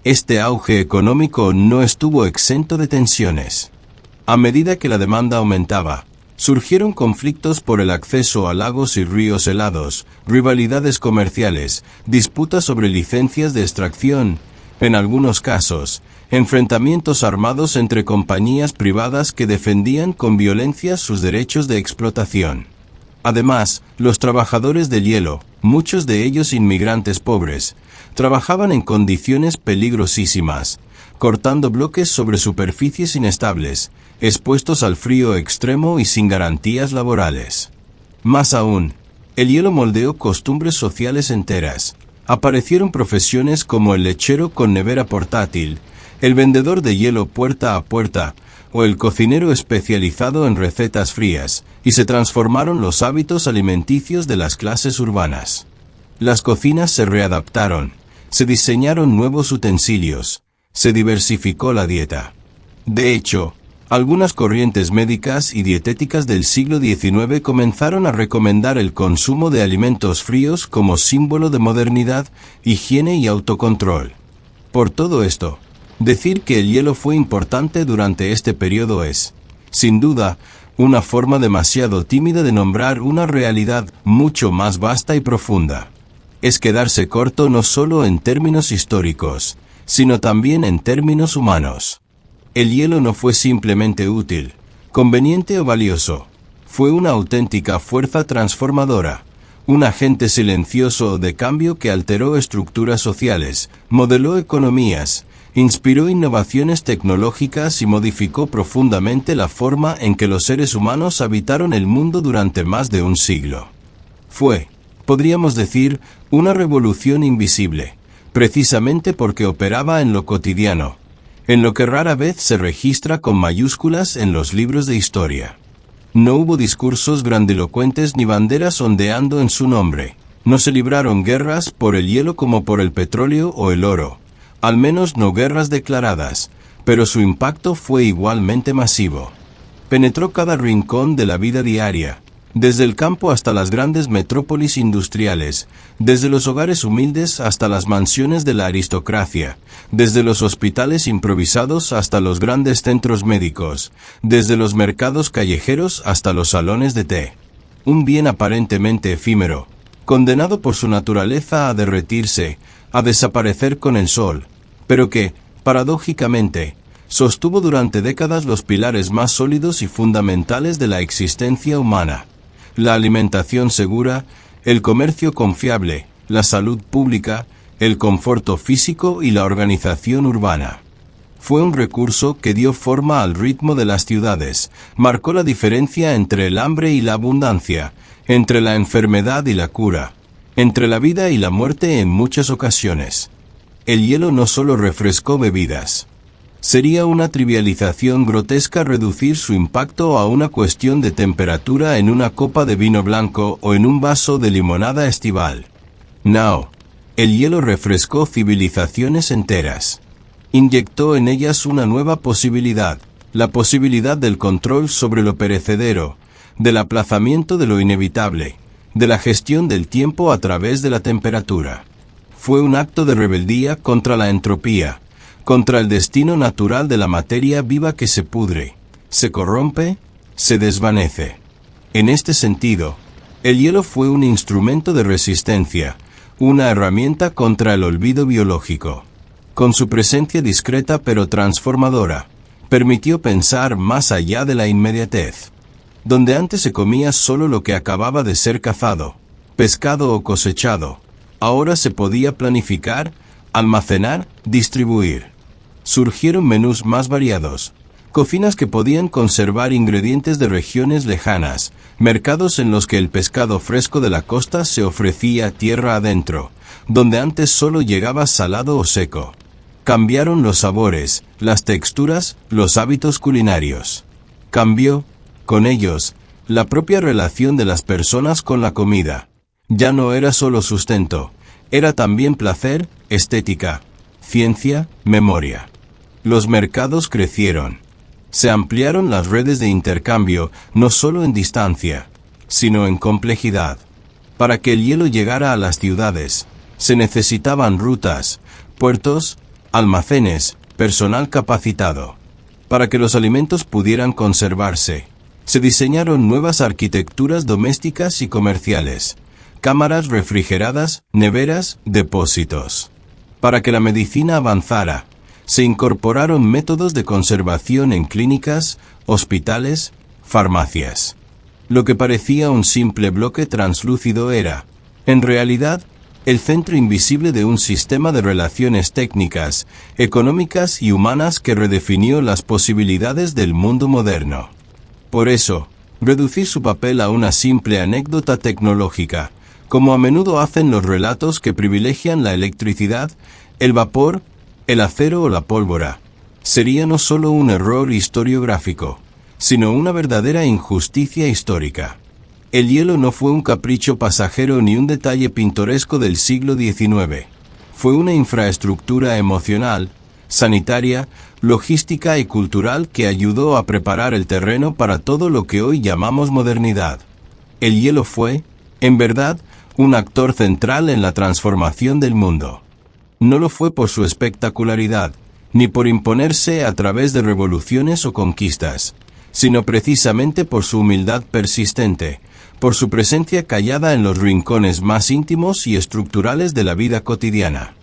Este auge económico no estuvo exento de tensiones. A medida que la demanda aumentaba, surgieron conflictos por el acceso a lagos y ríos helados, rivalidades comerciales, disputas sobre licencias de extracción, en algunos casos, enfrentamientos armados entre compañías privadas que defendían con violencia sus derechos de explotación. Además, los trabajadores del hielo, muchos de ellos inmigrantes pobres, trabajaban en condiciones peligrosísimas, cortando bloques sobre superficies inestables, expuestos al frío extremo y sin garantías laborales. Más aún, el hielo moldeó costumbres sociales enteras. Aparecieron profesiones como el lechero con nevera portátil, el vendedor de hielo puerta a puerta, o el cocinero especializado en recetas frías, y se transformaron los hábitos alimenticios de las clases urbanas. Las cocinas se readaptaron, se diseñaron nuevos utensilios, se diversificó la dieta. De hecho, algunas corrientes médicas y dietéticas del siglo XIX comenzaron a recomendar el consumo de alimentos fríos como símbolo de modernidad, higiene y autocontrol. Por todo esto, decir que el hielo fue importante durante este periodo es, sin duda, una forma demasiado tímida de nombrar una realidad mucho más vasta y profunda. Es quedarse corto no solo en términos históricos, sino también en términos humanos. El hielo no fue simplemente útil, conveniente o valioso. Fue una auténtica fuerza transformadora, un agente silencioso de cambio que alteró estructuras sociales, modeló economías, inspiró innovaciones tecnológicas y modificó profundamente la forma en que los seres humanos habitaron el mundo durante más de un siglo. Fue, podríamos decir, una revolución invisible, precisamente porque operaba en lo cotidiano, en lo que rara vez se registra con mayúsculas en los libros de historia. No hubo discursos grandilocuentes ni banderas ondeando en su nombre. No se libraron guerras por el hielo como por el petróleo o el oro. Al menos no guerras declaradas, pero su impacto fue igualmente masivo. Penetró cada rincón de la vida diaria, desde el campo hasta las grandes metrópolis industriales, desde los hogares humildes hasta las mansiones de la aristocracia, desde los hospitales improvisados hasta los grandes centros médicos, desde los mercados callejeros hasta los salones de té. Un bien aparentemente efímero, condenado por su naturaleza a derretirse, a desaparecer con el sol, pero que, paradójicamente, sostuvo durante décadas los pilares más sólidos y fundamentales de la existencia humana: la alimentación segura, el comercio confiable, la salud pública, el conforto físico y la organización urbana. Fue un recurso que dio forma al ritmo de las ciudades, marcó la diferencia entre el hambre y la abundancia, entre la enfermedad y la cura, entre la vida y la muerte en muchas ocasiones. El hielo no solo refrescó bebidas. Sería una trivialización grotesca reducir su impacto a una cuestión de temperatura en una copa de vino blanco o en un vaso de limonada estival. No, el hielo refrescó civilizaciones enteras. Inyectó en ellas una nueva posibilidad, la posibilidad del control sobre lo perecedero, del aplazamiento de lo inevitable, de la gestión del tiempo a través de la temperatura. Fue un acto de rebeldía contra la entropía, contra el destino natural de la materia viva que se pudre, se corrompe, se desvanece. En este sentido, el hielo fue un instrumento de resistencia, una herramienta contra el olvido biológico. Con su presencia discreta pero transformadora, permitió pensar más allá de la inmediatez. Donde antes se comía solo lo que acababa de ser cazado, pescado o cosechado, ahora se podía planificar, almacenar, distribuir. Surgieron menús más variados, cocinas que podían conservar ingredientes de regiones lejanas, mercados en los que el pescado fresco de la costa se ofrecía tierra adentro, donde antes solo llegaba salado o seco. Cambiaron los sabores, las texturas, los hábitos culinarios. Cambió, con ellos, la propia relación de las personas con la comida. Ya no era solo sustento, era también placer, estética, ciencia, memoria. Los mercados crecieron. Se ampliaron las redes de intercambio, no solo en distancia, sino en complejidad. Para que el hielo llegara a las ciudades, se necesitaban rutas, puertos, almacenes, personal capacitado. Para que los alimentos pudieran conservarse, se diseñaron nuevas arquitecturas domésticas y comerciales, cámaras refrigeradas, neveras, depósitos. Para que la medicina avanzara, se incorporaron métodos de conservación en clínicas, hospitales, farmacias. Lo que parecía un simple bloque translúcido era, en realidad, el centro invisible de un sistema de relaciones técnicas, económicas y humanas que redefinió las posibilidades del mundo moderno. Por eso, reducir su papel a una simple anécdota tecnológica, como a menudo hacen los relatos que privilegian la electricidad, el vapor, el acero o la pólvora, sería no solo un error historiográfico, sino una verdadera injusticia histórica. El hielo no fue un capricho pasajero ni un detalle pintoresco del siglo XIX. Fue una infraestructura emocional, sanitaria, logística y cultural que ayudó a preparar el terreno para todo lo que hoy llamamos modernidad. El hielo fue, en verdad, un actor central en la transformación del mundo. No lo fue por su espectacularidad, ni por imponerse a través de revoluciones o conquistas, sino precisamente por su humildad persistente, por su presencia callada en los rincones más íntimos y estructurales de la vida cotidiana.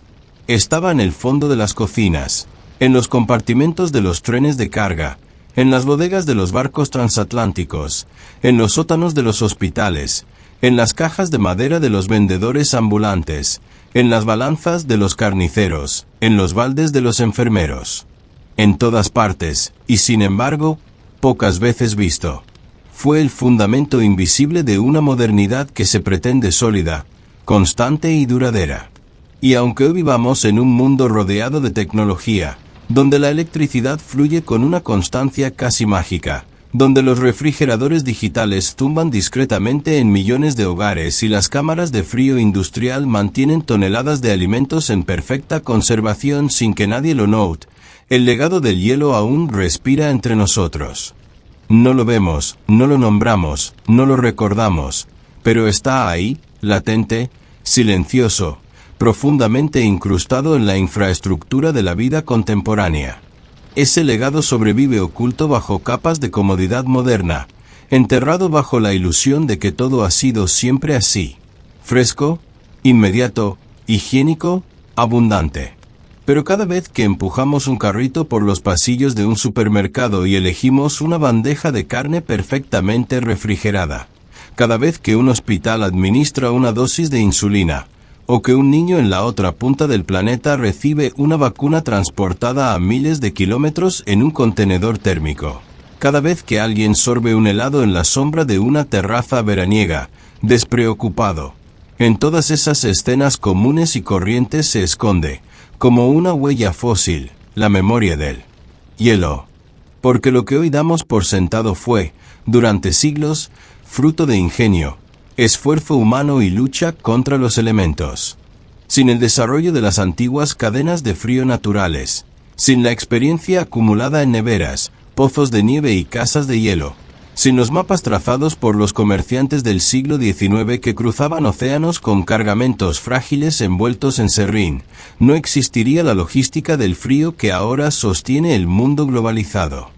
Estaba en el fondo de las cocinas, en los compartimentos de los trenes de carga, en las bodegas de los barcos transatlánticos, en los sótanos de los hospitales, en las cajas de madera de los vendedores ambulantes, en las balanzas de los carniceros, en los baldes de los enfermeros. En todas partes, y sin embargo, pocas veces visto. Fue el fundamento invisible de una modernidad que se pretende sólida, constante y duradera. Y aunque hoy vivamos en un mundo rodeado de tecnología, donde la electricidad fluye con una constancia casi mágica, donde los refrigeradores digitales zumban discretamente en millones de hogares y las cámaras de frío industrial mantienen toneladas de alimentos en perfecta conservación sin que nadie lo note, el legado del hielo aún respira entre nosotros. No lo vemos, no lo nombramos, no lo recordamos, pero está ahí, latente, silencioso, profundamente incrustado en la infraestructura de la vida contemporánea. Ese legado sobrevive oculto bajo capas de comodidad moderna, enterrado bajo la ilusión de que todo ha sido siempre así, fresco, inmediato, higiénico, abundante. Pero cada vez que empujamos un carrito por los pasillos de un supermercado y elegimos una bandeja de carne perfectamente refrigerada, cada vez que un hospital administra una dosis de insulina, o que un niño en la otra punta del planeta recibe una vacuna transportada a miles de kilómetros en un contenedor térmico, cada vez que alguien sorbe un helado en la sombra de una terraza veraniega, despreocupado, en todas esas escenas comunes y corrientes se esconde, como una huella fósil, la memoria del hielo. Porque lo que hoy damos por sentado fue, durante siglos, fruto de ingenio, esfuerzo humano y lucha contra los elementos. Sin el desarrollo de las antiguas cadenas de frío naturales, sin la experiencia acumulada en neveras, pozos de nieve y casas de hielo, Sin los mapas trazados por los comerciantes del siglo XIX que cruzaban océanos con cargamentos frágiles envueltos en serrín, no existiría la logística del frío que ahora sostiene el mundo globalizado.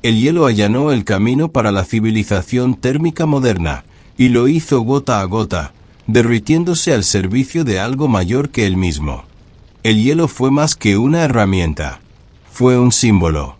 El hielo allanó el camino para la civilización térmica moderna, y lo hizo gota a gota, derritiéndose al servicio de algo mayor que él mismo. El hielo fue más que una herramienta. Fue un símbolo.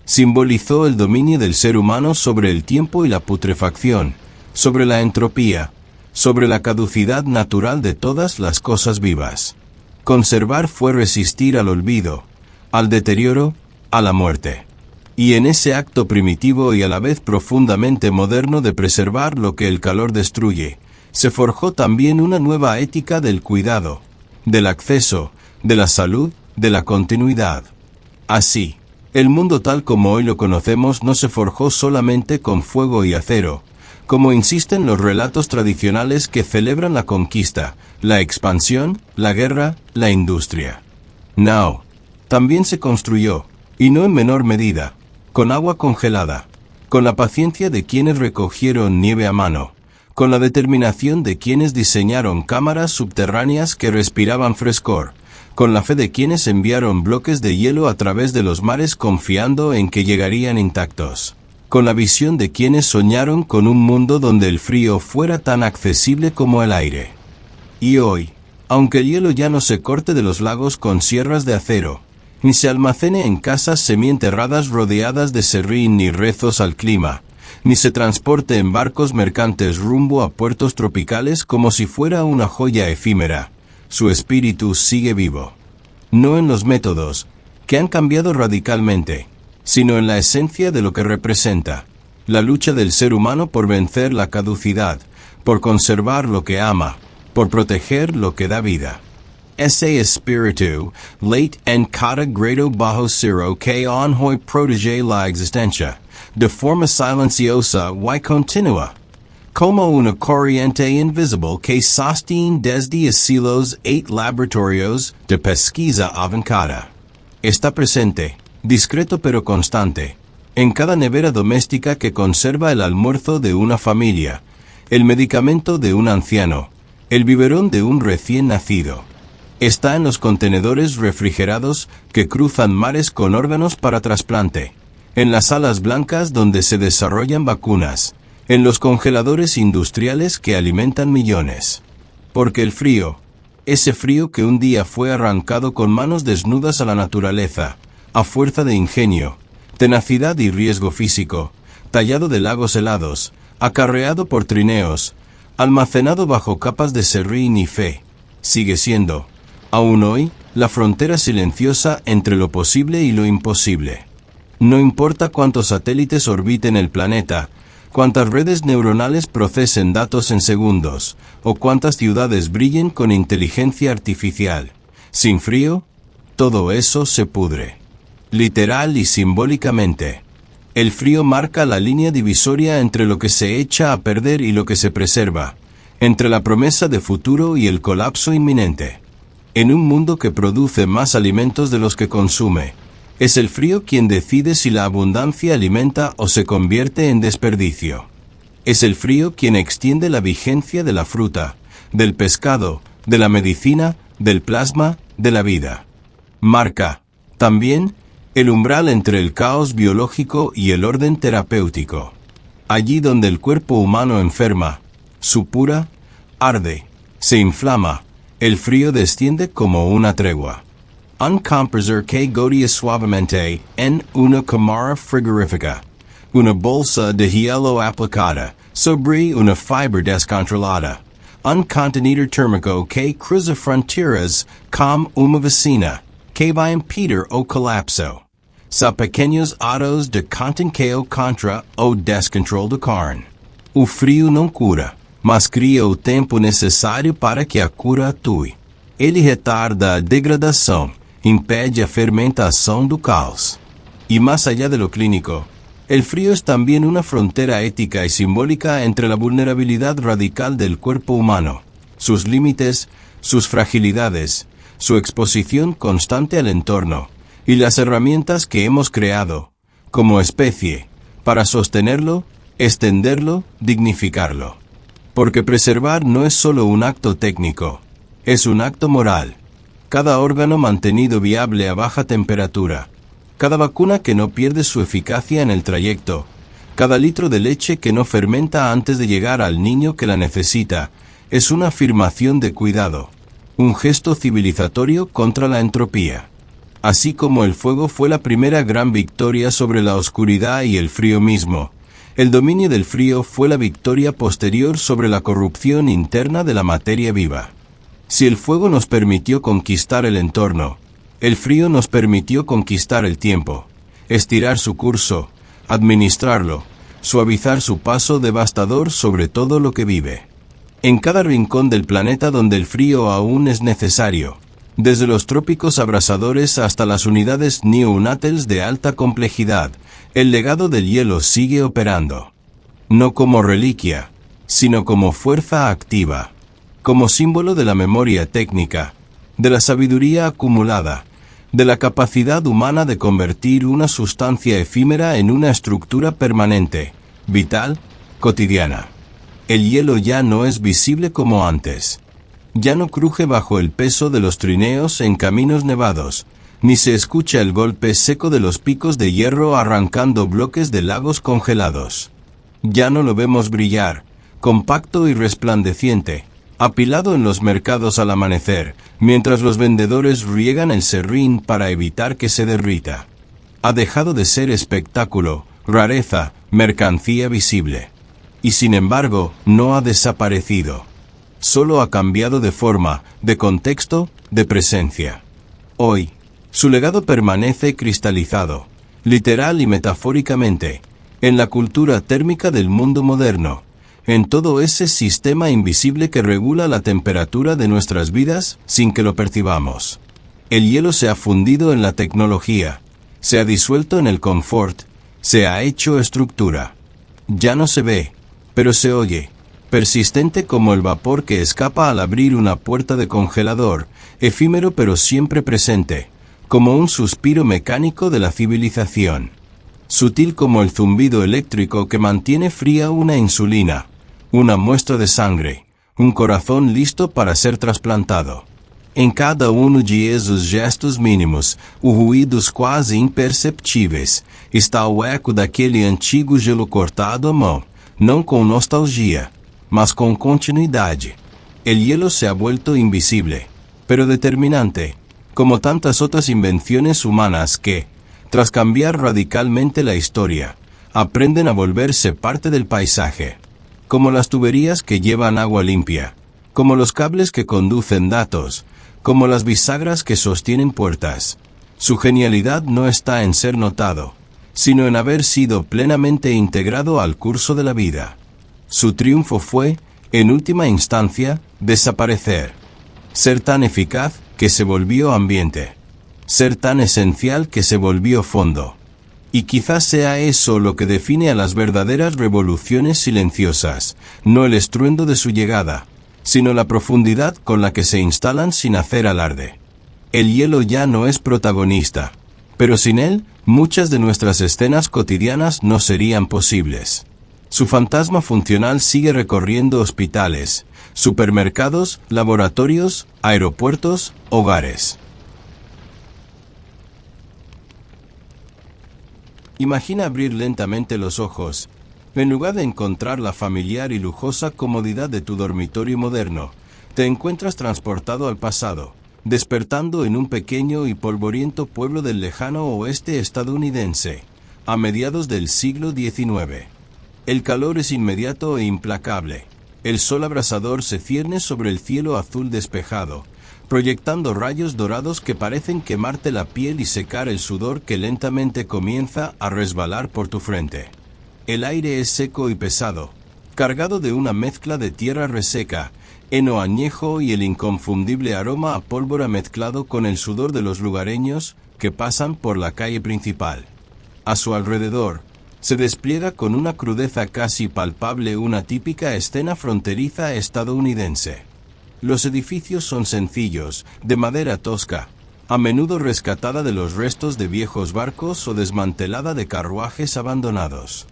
Simbolizó el dominio del ser humano sobre el tiempo y la putrefacción, sobre la entropía, sobre la caducidad natural de todas las cosas vivas. Conservar fue resistir al olvido, al deterioro, a la muerte. Y en ese acto primitivo y a la vez profundamente moderno de preservar lo que el calor destruye, se forjó también una nueva ética del cuidado, del acceso, de la salud, de la continuidad. Así, el mundo tal como hoy lo conocemos no se forjó solamente con fuego y acero, como insisten los relatos tradicionales que celebran la conquista, la expansión, la guerra, la industria. No, también se construyó, y no en menor medida, con agua congelada, con la paciencia de quienes recogieron nieve a mano, con la determinación de quienes diseñaron cámaras subterráneas que respiraban frescor, con la fe de quienes enviaron bloques de hielo a través de los mares confiando en que llegarían intactos, con la visión de quienes soñaron con un mundo donde el frío fuera tan accesible como el aire. Y hoy, aunque el hielo ya no se corte de los lagos con sierras de acero, ni se almacene en casas semienterradas rodeadas de serrín ni rezos al clima, ni se transporte en barcos mercantes rumbo a puertos tropicales como si fuera una joya efímera, su espíritu sigue vivo. No en los métodos, que han cambiado radicalmente, sino en la esencia de lo que representa, la lucha del ser humano por vencer la caducidad, por conservar lo que ama, por proteger lo que da vida. Ese espíritu, late en cada grado bajo cero que on hoy protege la existencia, de forma silenciosa y continua, como una corriente invisible que sostiene desde así los 8 laboratorios de pesquisa avanzada. Está presente, discreto pero constante, en cada nevera doméstica que conserva el almuerzo de una familia, el medicamento de un anciano, el biberón de un recién nacido. Está en los contenedores refrigerados que cruzan mares con órganos para trasplante, en las salas blancas donde se desarrollan vacunas, en los congeladores industriales que alimentan millones. Porque el frío, ese frío que un día fue arrancado con manos desnudas a la naturaleza, a fuerza de ingenio, tenacidad y riesgo físico, tallado de lagos helados, acarreado por trineos, almacenado bajo capas de serrín y fe, sigue siendo, aún hoy, la frontera silenciosa entre lo posible y lo imposible. No importa cuántos satélites orbiten el planeta, cuántas redes neuronales procesen datos en segundos, o cuántas ciudades brillen con inteligencia artificial. Sin frío, todo eso se pudre. Literal y simbólicamente. El frío marca la línea divisoria entre lo que se echa a perder y lo que se preserva, entre la promesa de futuro y el colapso inminente. En un mundo que produce más alimentos de los que consume, es el frío quien decide si la abundancia alimenta o se convierte en desperdicio. Es el frío quien extiende la vigencia de la fruta, del pescado, de la medicina, del plasma, de la vida. Marca, también, el umbral entre el caos biológico y el orden terapéutico. Allí donde el cuerpo humano enferma, supura, arde, se inflama, el frío desciende como una tregua. Un compressor que gotea suavemente en una cámara frigorífica. Una bolsa de hielo aplicada sobre una fibra descontrolada. Un contenedor térmico que cruza fronteras como una vecina, que va a impedir o colapso. Sa pequeños atos de contenqueo contra o descontrol de carne. O frio não cura, mas cria o tempo necessário para que a cura atue. Ele retarda a degradação, impede a fermentación do caos. Y más allá de lo clínico, el frío es también una frontera ética y simbólica entre la vulnerabilidad radical del cuerpo humano, sus límites, sus fragilidades, su exposición constante al entorno, y las herramientas que hemos creado, como especie, para sostenerlo, extenderlo, dignificarlo. Porque preservar no es solo un acto técnico, es un acto moral. Cada órgano mantenido viable a baja temperatura, cada vacuna que no pierde su eficacia en el trayecto, cada litro de leche que no fermenta antes de llegar al niño que la necesita, es una afirmación de cuidado, un gesto civilizatorio contra la entropía. Así como el fuego fue la primera gran victoria sobre la oscuridad y el frío mismo, el dominio del frío fue la victoria posterior sobre la corrupción interna de la materia viva. Si el fuego nos permitió conquistar el entorno, el frío nos permitió conquistar el tiempo, estirar su curso, administrarlo, suavizar su paso devastador sobre todo lo que vive. En cada rincón del planeta donde el frío aún es necesario, desde los trópicos abrasadores hasta las unidades neonatales de alta complejidad, el legado del hielo sigue operando. No como reliquia, sino como fuerza activa, como símbolo de la memoria técnica, de la sabiduría acumulada, de la capacidad humana de convertir una sustancia efímera en una estructura permanente, vital, cotidiana. El hielo ya no es visible como antes. Ya no cruje bajo el peso de los trineos en caminos nevados, ni se escucha el golpe seco de los picos de hierro arrancando bloques de lagos congelados. Ya no lo vemos brillar, compacto y resplandeciente, apilado en los mercados al amanecer, mientras los vendedores riegan el serrín para evitar que se derrita. Ha dejado de ser espectáculo, rareza, mercancía visible. Y sin embargo, no ha desaparecido. Solo ha cambiado de forma, de contexto, de presencia. Hoy, su legado permanece cristalizado, literal y metafóricamente, en la cultura térmica del mundo moderno, en todo ese sistema invisible que regula la temperatura de nuestras vidas sin que lo percibamos. El hielo se ha fundido en la tecnología, se ha disuelto en el confort, se ha hecho estructura. Ya no se ve, pero se oye, persistente como el vapor que escapa al abrir una puerta de congelador, efímero pero siempre presente, como un suspiro mecánico de la civilización. Sutil como el zumbido eléctrico que mantiene fría una insulina, una muestra de sangre, un corazón listo para ser trasplantado. Em cada de esos gestos mínimos, ruídos quase imperceptíveis, está o eco daquele antigo gelo cortado à mão, não com nostalgia, mas con continuidad. El hielo se ha vuelto invisible, pero determinante, como tantas otras invenciones humanas que, tras cambiar radicalmente la historia, aprenden a volverse parte del paisaje. Como las tuberías que llevan agua limpia, como los cables que conducen datos, como las bisagras que sostienen puertas. Su genialidad no está en ser notado, sino en haber sido plenamente integrado al curso de la vida. Su triunfo fue, en última instancia, desaparecer. Ser tan eficaz que se volvió ambiente. Ser tan esencial que se volvió fondo. Y quizás sea eso lo que define a las verdaderas revoluciones silenciosas, no el estruendo de su llegada, sino la profundidad con la que se instalan sin hacer alarde. El hielo ya no es protagonista, pero sin él, muchas de nuestras escenas cotidianas no serían posibles. Su fantasma funcional sigue recorriendo hospitales, supermercados, laboratorios, aeropuertos, hogares. Imagina abrir lentamente los ojos. En lugar de encontrar la familiar y lujosa comodidad de tu dormitorio moderno, te encuentras transportado al pasado, despertando en un pequeño y polvoriento pueblo del lejano oeste estadounidense, a mediados del siglo XIX. El calor es inmediato e implacable. El sol abrasador se cierne sobre el cielo azul despejado, proyectando rayos dorados que parecen quemarte la piel y secar el sudor que lentamente comienza a resbalar por tu frente. El aire es seco y pesado, cargado de una mezcla de tierra reseca, heno añejo y el inconfundible aroma a pólvora mezclado con el sudor de los lugareños que pasan por la calle principal. A su alrededor, se despliega con una crudeza casi palpable una típica escena fronteriza estadounidense. Los edificios son sencillos, de madera tosca, a menudo rescatada de los restos de viejos barcos o desmantelada de carruajes abandonados.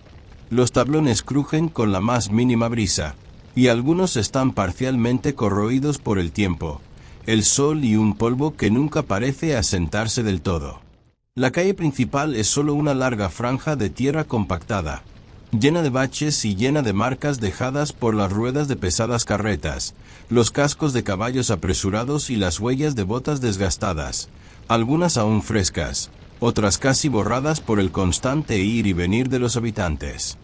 Los tablones crujen con la más mínima brisa, y algunos están parcialmente corroídos por el tiempo, el sol y un polvo que nunca parece asentarse del todo. La calle principal es solo una larga franja de tierra compactada, llena de baches y llena de marcas dejadas por las ruedas de pesadas carretas, los cascos de caballos apresurados y las huellas de botas desgastadas, algunas aún frescas, otras casi borradas por el constante ir y venir de los habitantes.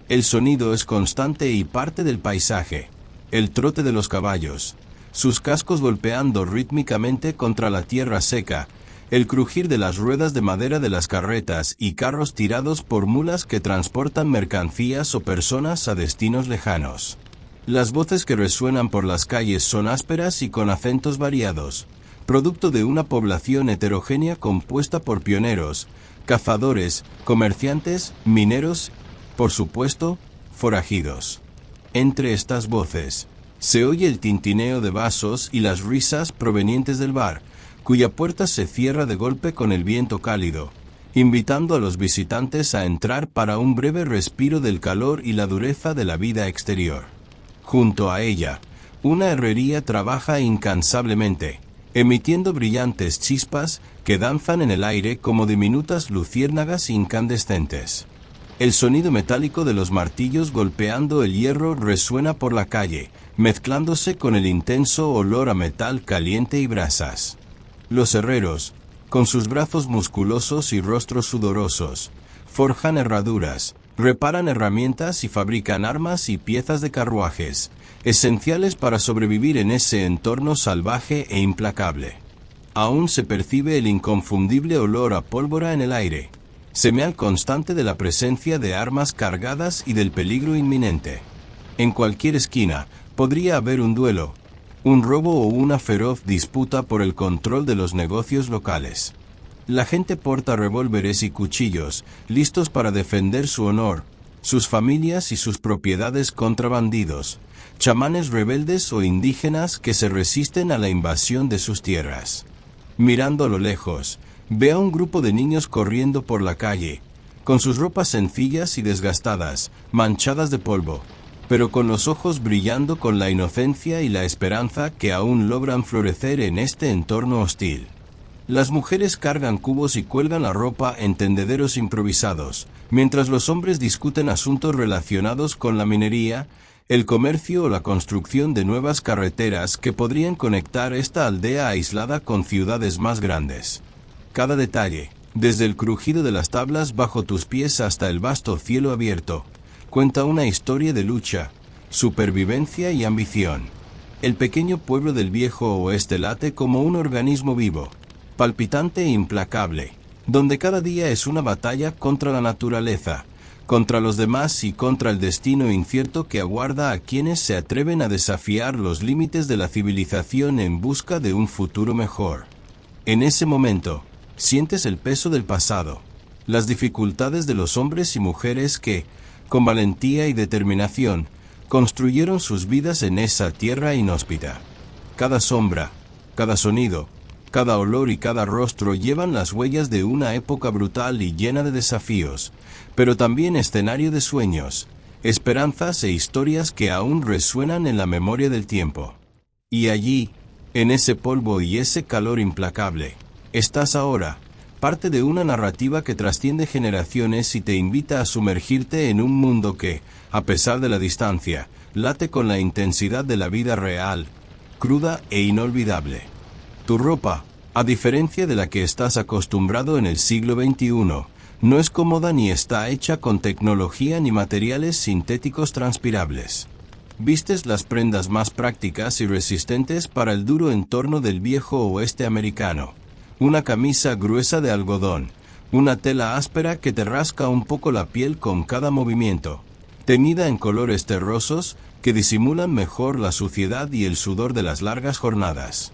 El sonido es constante y parte del paisaje, el trote de los caballos, sus cascos golpeando rítmicamente contra la tierra seca, el crujir de las ruedas de madera de las carretas y carros tirados por mulas que transportan mercancías o personas a destinos lejanos. Las voces que resuenan por las calles son ásperas y con acentos variados, producto de una población heterogénea compuesta por pioneros, cazadores, comerciantes, mineros, por supuesto, forajidos. Entre estas voces, se oye el tintineo de vasos y las risas provenientes del bar, cuya puerta se cierra de golpe con el viento cálido, invitando a los visitantes a entrar para un breve respiro del calor y la dureza de la vida exterior. Junto a ella, una herrería trabaja incansablemente, emitiendo brillantes chispas que danzan en el aire como diminutas luciérnagas incandescentes. El sonido metálico de los martillos golpeando el hierro resuena por la calle, mezclándose con el intenso olor a metal caliente y brasas. Los herreros, con sus brazos musculosos y rostros sudorosos, forjan herraduras, reparan herramientas y fabrican armas y piezas de carruajes, esenciales para sobrevivir en ese entorno salvaje e implacable. Aún se percibe el inconfundible olor a pólvora en el aire, señal constante de la presencia de armas cargadas y del peligro inminente. En cualquier esquina podría haber un duelo, un robo o una feroz disputa por el control de los negocios locales. La gente porta revólveres y cuchillos, listos para defender su honor, sus familias y sus propiedades contra bandidos, chamanes rebeldes o indígenas que se resisten a la invasión de sus tierras. Mirando a lo lejos, ve a un grupo de niños corriendo por la calle, con sus ropas sencillas y desgastadas, manchadas de polvo, pero con los ojos brillando con la inocencia y la esperanza que aún logran florecer en este entorno hostil. Las mujeres cargan cubos y cuelgan la ropa en tendederos improvisados, mientras los hombres discuten asuntos relacionados con la minería, el comercio o la construcción de nuevas carreteras que podrían conectar esta aldea aislada con ciudades más grandes. Cada detalle, desde el crujido de las tablas bajo tus pies hasta el vasto cielo abierto, cuenta una historia de lucha, supervivencia y ambición. El pequeño pueblo del viejo oeste late como un organismo vivo, palpitante e implacable, donde cada día es una batalla contra la naturaleza, contra los demás y contra el destino incierto que aguarda a quienes se atreven a desafiar los límites de la civilización en busca de un futuro mejor. En ese momento, sientes el peso del pasado, las dificultades de los hombres y mujeres que, con valentía y determinación, construyeron sus vidas en esa tierra inhóspita. Cada sombra, cada sonido, cada olor y cada rostro llevan las huellas de una época brutal y llena de desafíos, pero también escenario de sueños, esperanzas e historias que aún resuenan en la memoria del tiempo. Y allí, en ese polvo y ese calor implacable, estás ahora, parte de una narrativa que trasciende generaciones y te invita a sumergirte en un mundo que, a pesar de la distancia, late con la intensidad de la vida real, cruda e inolvidable. Tu ropa, a diferencia de la que estás acostumbrado en el siglo XXI, no es cómoda ni está hecha con tecnología ni materiales sintéticos transpirables. Vistes las prendas más prácticas y resistentes para el duro entorno del viejo oeste americano. Una camisa gruesa de algodón, una tela áspera que te rasca un poco la piel con cada movimiento, teñida en colores terrosos que disimulan mejor la suciedad y el sudor de las largas jornadas.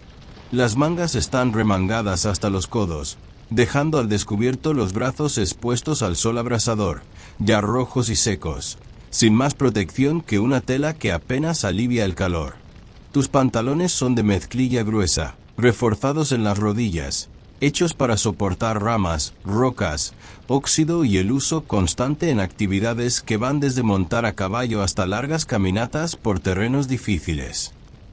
Las mangas están remangadas hasta los codos, dejando al descubierto los brazos expuestos al sol abrasador, ya rojos y secos, sin más protección que una tela que apenas alivia el calor. Tus pantalones son de mezclilla gruesa, reforzados en las rodillas, hechos para soportar ramas, rocas, óxido y el uso constante en actividades que van desde montar a caballo hasta largas caminatas por terrenos difíciles.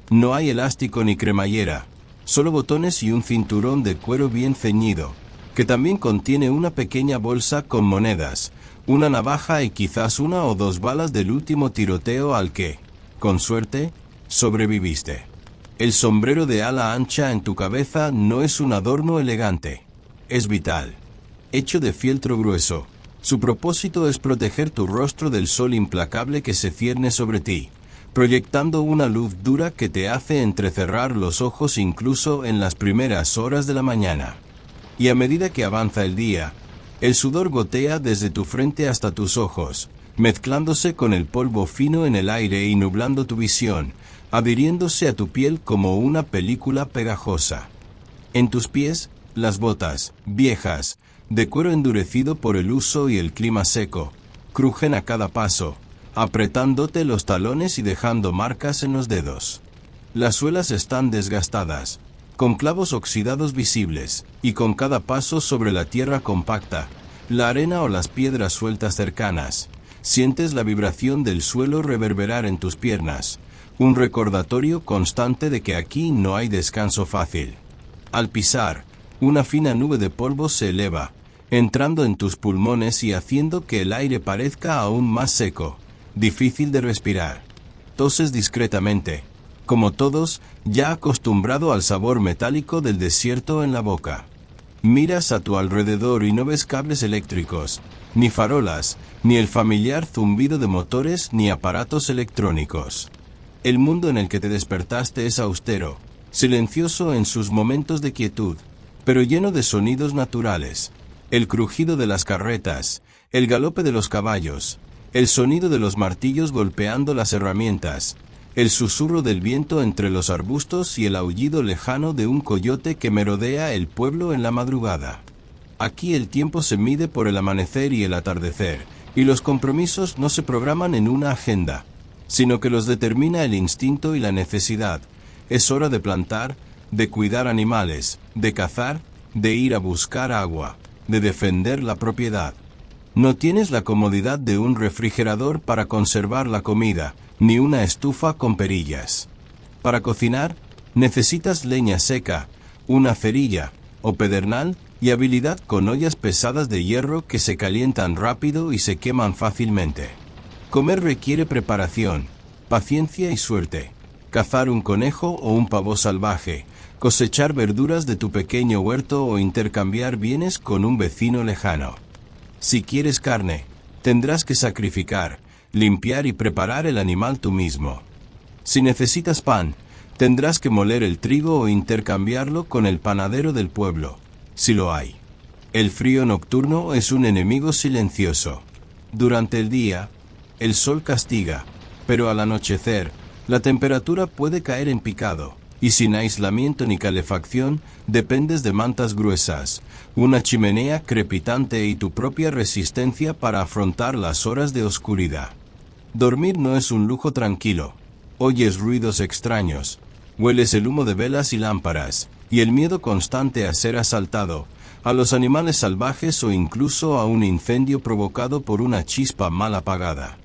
No hay elástico ni cremallera, solo botones y un cinturón de cuero bien ceñido, que también contiene una pequeña bolsa con monedas, una navaja y quizás 1 o 2 balas del último tiroteo al que, con suerte, sobreviviste. El sombrero de ala ancha en tu cabeza no es un adorno elegante, es vital. Hecho de fieltro grueso, su propósito es proteger tu rostro del sol implacable que se cierne sobre ti, proyectando una luz dura que te hace entrecerrar los ojos incluso en las primeras horas de la mañana. Y a medida que avanza el día, el sudor gotea desde tu frente hasta tus ojos, mezclándose con el polvo fino en el aire y nublando tu visión, adhiriéndose a tu piel como una película pegajosa. En tus pies, las botas, viejas, de cuero endurecido por el uso y el clima seco, crujen a cada paso, apretándote los talones y dejando marcas en los dedos. Las suelas están desgastadas, con clavos oxidados visibles, y con cada paso sobre la tierra compacta, la arena o las piedras sueltas cercanas, sientes la vibración del suelo reverberar en tus piernas, un recordatorio constante de que aquí no hay descanso fácil. Al pisar, una fina nube de polvo se eleva, entrando en tus pulmones y haciendo que el aire parezca aún más seco, difícil de respirar. Toses discretamente, como todos, ya acostumbrado al sabor metálico del desierto en la boca. Miras a tu alrededor y no ves cables eléctricos, ni farolas, ni el familiar zumbido de motores ni aparatos electrónicos. El mundo en el que te despertaste es austero, silencioso en sus momentos de quietud, pero lleno de sonidos naturales. El crujido de las carretas, el galope de los caballos, el sonido de los martillos golpeando las herramientas, el susurro del viento entre los arbustos y el aullido lejano de un coyote que merodea el pueblo en la madrugada. Aquí el tiempo se mide por el amanecer y el atardecer, y los compromisos no se programan en una agenda, sino que los determina el instinto y la necesidad. Es hora de plantar, de cuidar animales, de cazar, de ir a buscar agua, de defender la propiedad. No tienes la comodidad de un refrigerador para conservar la comida, ni una estufa con perillas. Para cocinar, necesitas leña seca, una cerilla o pedernal y habilidad con ollas pesadas de hierro que se calientan rápido y se queman fácilmente. Comer requiere preparación, paciencia y suerte. Cazar un conejo o un pavo salvaje, cosechar verduras de tu pequeño huerto o intercambiar bienes con un vecino lejano. Si quieres carne, tendrás que sacrificar, limpiar y preparar el animal tú mismo. Si necesitas pan, tendrás que moler el trigo o intercambiarlo con el panadero del pueblo, si lo hay. El frío nocturno es un enemigo silencioso. Durante el día, el sol castiga, pero al anochecer, la temperatura puede caer en picado, y sin aislamiento ni calefacción, dependes de mantas gruesas, una chimenea crepitante y tu propia resistencia para afrontar las horas de oscuridad. Dormir no es un lujo tranquilo. Oyes ruidos extraños, hueles el humo de velas y lámparas, y el miedo constante a ser asaltado, a los animales salvajes o incluso a un incendio provocado por una chispa mal apagada.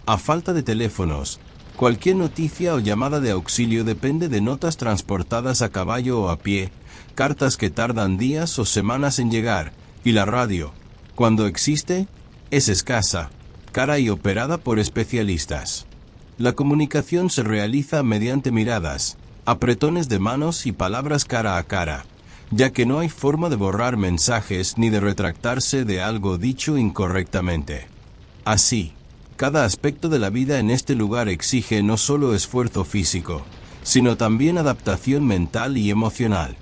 A falta de teléfonos, cualquier noticia o llamada de auxilio depende de notas transportadas a caballo o a pie, cartas que tardan días o semanas en llegar, y la radio, cuando existe, es escasa, cara y operada por especialistas. La comunicación se realiza mediante miradas, apretones de manos y palabras cara a cara, ya que no hay forma de borrar mensajes ni de retractarse de algo dicho incorrectamente. Así, cada aspecto de la vida en este lugar exige no solo esfuerzo físico, sino también adaptación mental y emocional.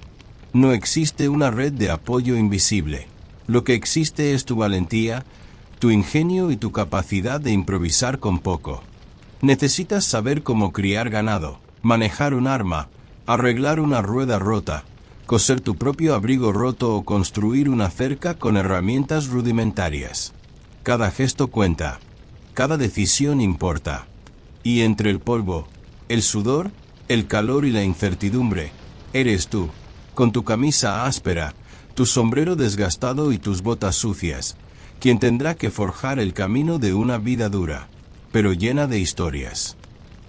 No existe una red de apoyo invisible. Lo que existe es tu valentía, tu ingenio y tu capacidad de improvisar con poco. Necesitas saber cómo criar ganado, manejar un arma, arreglar una rueda rota, coser tu propio abrigo roto o construir una cerca con herramientas rudimentarias. Cada gesto cuenta. Cada decisión importa. Y entre el polvo, el sudor, el calor y la incertidumbre, eres tú, con tu camisa áspera, tu sombrero desgastado y tus botas sucias, quien tendrá que forjar el camino de una vida dura, pero llena de historias.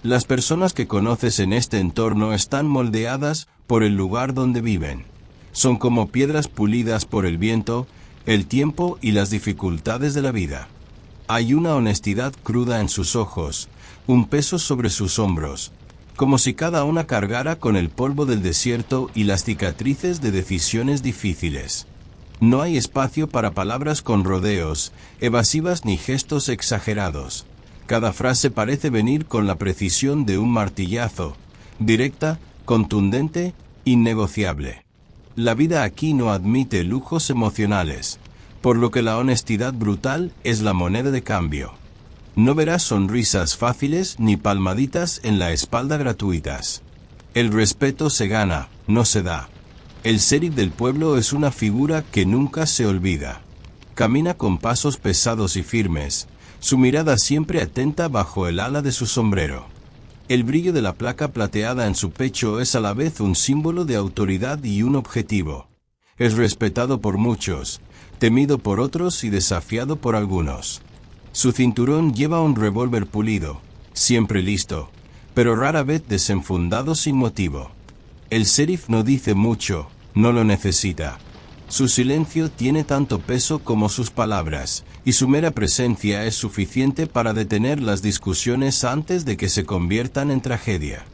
Las personas que conoces en este entorno están moldeadas por el lugar donde viven. Son como piedras pulidas por el viento, el tiempo y las dificultades de la vida. Hay una honestidad cruda en sus ojos, un peso sobre sus hombros, como si cada una cargara con el polvo del desierto y las cicatrices de decisiones difíciles. No hay espacio para palabras con rodeos, evasivas ni gestos exagerados. Cada frase parece venir con la precisión de un martillazo, directa, contundente, innegociable. La vida aquí no admite lujos emocionales, por lo que la honestidad brutal es la moneda de cambio. No verás sonrisas fáciles ni palmaditas en la espalda gratuitas. El respeto se gana, no se da. El sheriff del pueblo es una figura que nunca se olvida. Camina con pasos pesados y firmes, su mirada siempre atenta bajo el ala de su sombrero. El brillo de la placa plateada en su pecho es a la vez un símbolo de autoridad y un objetivo. Es respetado por muchos, temido por otros y desafiado por algunos. Su cinturón lleva un revólver pulido, siempre listo, pero rara vez desenfundado sin motivo. El sheriff no dice mucho, no lo necesita. Su silencio tiene tanto peso como sus palabras, y su mera presencia es suficiente para detener las discusiones antes de que se conviertan en tragedia.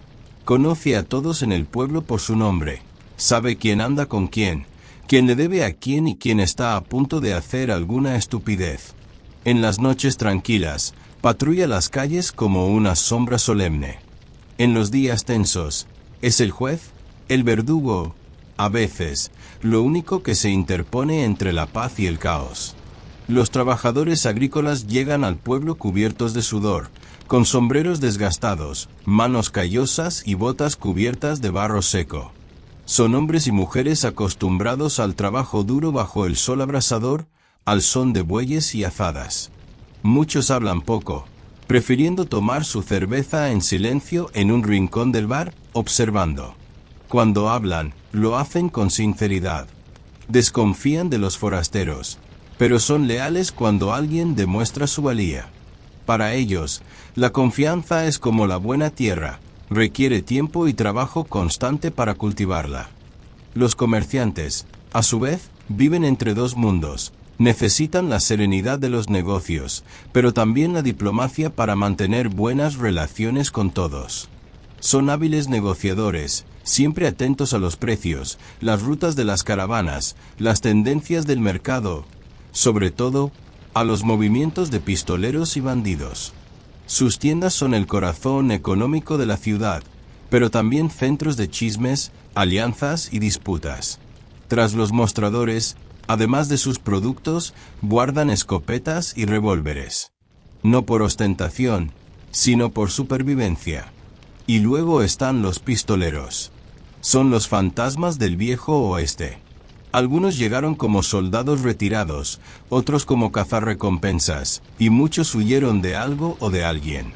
Conoce a todos en el pueblo por su nombre, sabe quién anda con quién le debe a quién y quién está a punto de hacer alguna estupidez. En las noches tranquilas, patrulla las calles como una sombra solemne. En los días tensos, es el juez, el verdugo, a veces, lo único que se interpone entre la paz y el caos. Los trabajadores agrícolas llegan al pueblo cubiertos de sudor, con sombreros desgastados, manos callosas y botas cubiertas de barro seco. Son hombres y mujeres acostumbrados al trabajo duro bajo el sol abrasador, al son de bueyes y azadas. Muchos hablan poco, prefiriendo tomar su cerveza en silencio en un rincón del bar, observando. Cuando hablan, lo hacen con sinceridad. Desconfían de los forasteros, pero son leales cuando alguien demuestra su valía. Para ellos, la confianza es como la buena tierra, requiere tiempo y trabajo constante para cultivarla. Los comerciantes, a su vez, viven entre dos mundos. Necesitan la serenidad de los negocios, pero también la diplomacia para mantener buenas relaciones con todos. Son hábiles negociadores, siempre atentos a los precios, las rutas de las caravanas, las tendencias del mercado, sobre todo, a los movimientos de pistoleros y bandidos. Sus tiendas son el corazón económico de la ciudad, pero también centros de chismes, alianzas y disputas. Tras los mostradores, además de sus productos, guardan escopetas y revólveres. No por ostentación, sino por supervivencia. Y luego están los pistoleros. Son los fantasmas del viejo oeste. Algunos llegaron como soldados retirados, otros como cazarrecompensas, y muchos huyeron de algo o de alguien.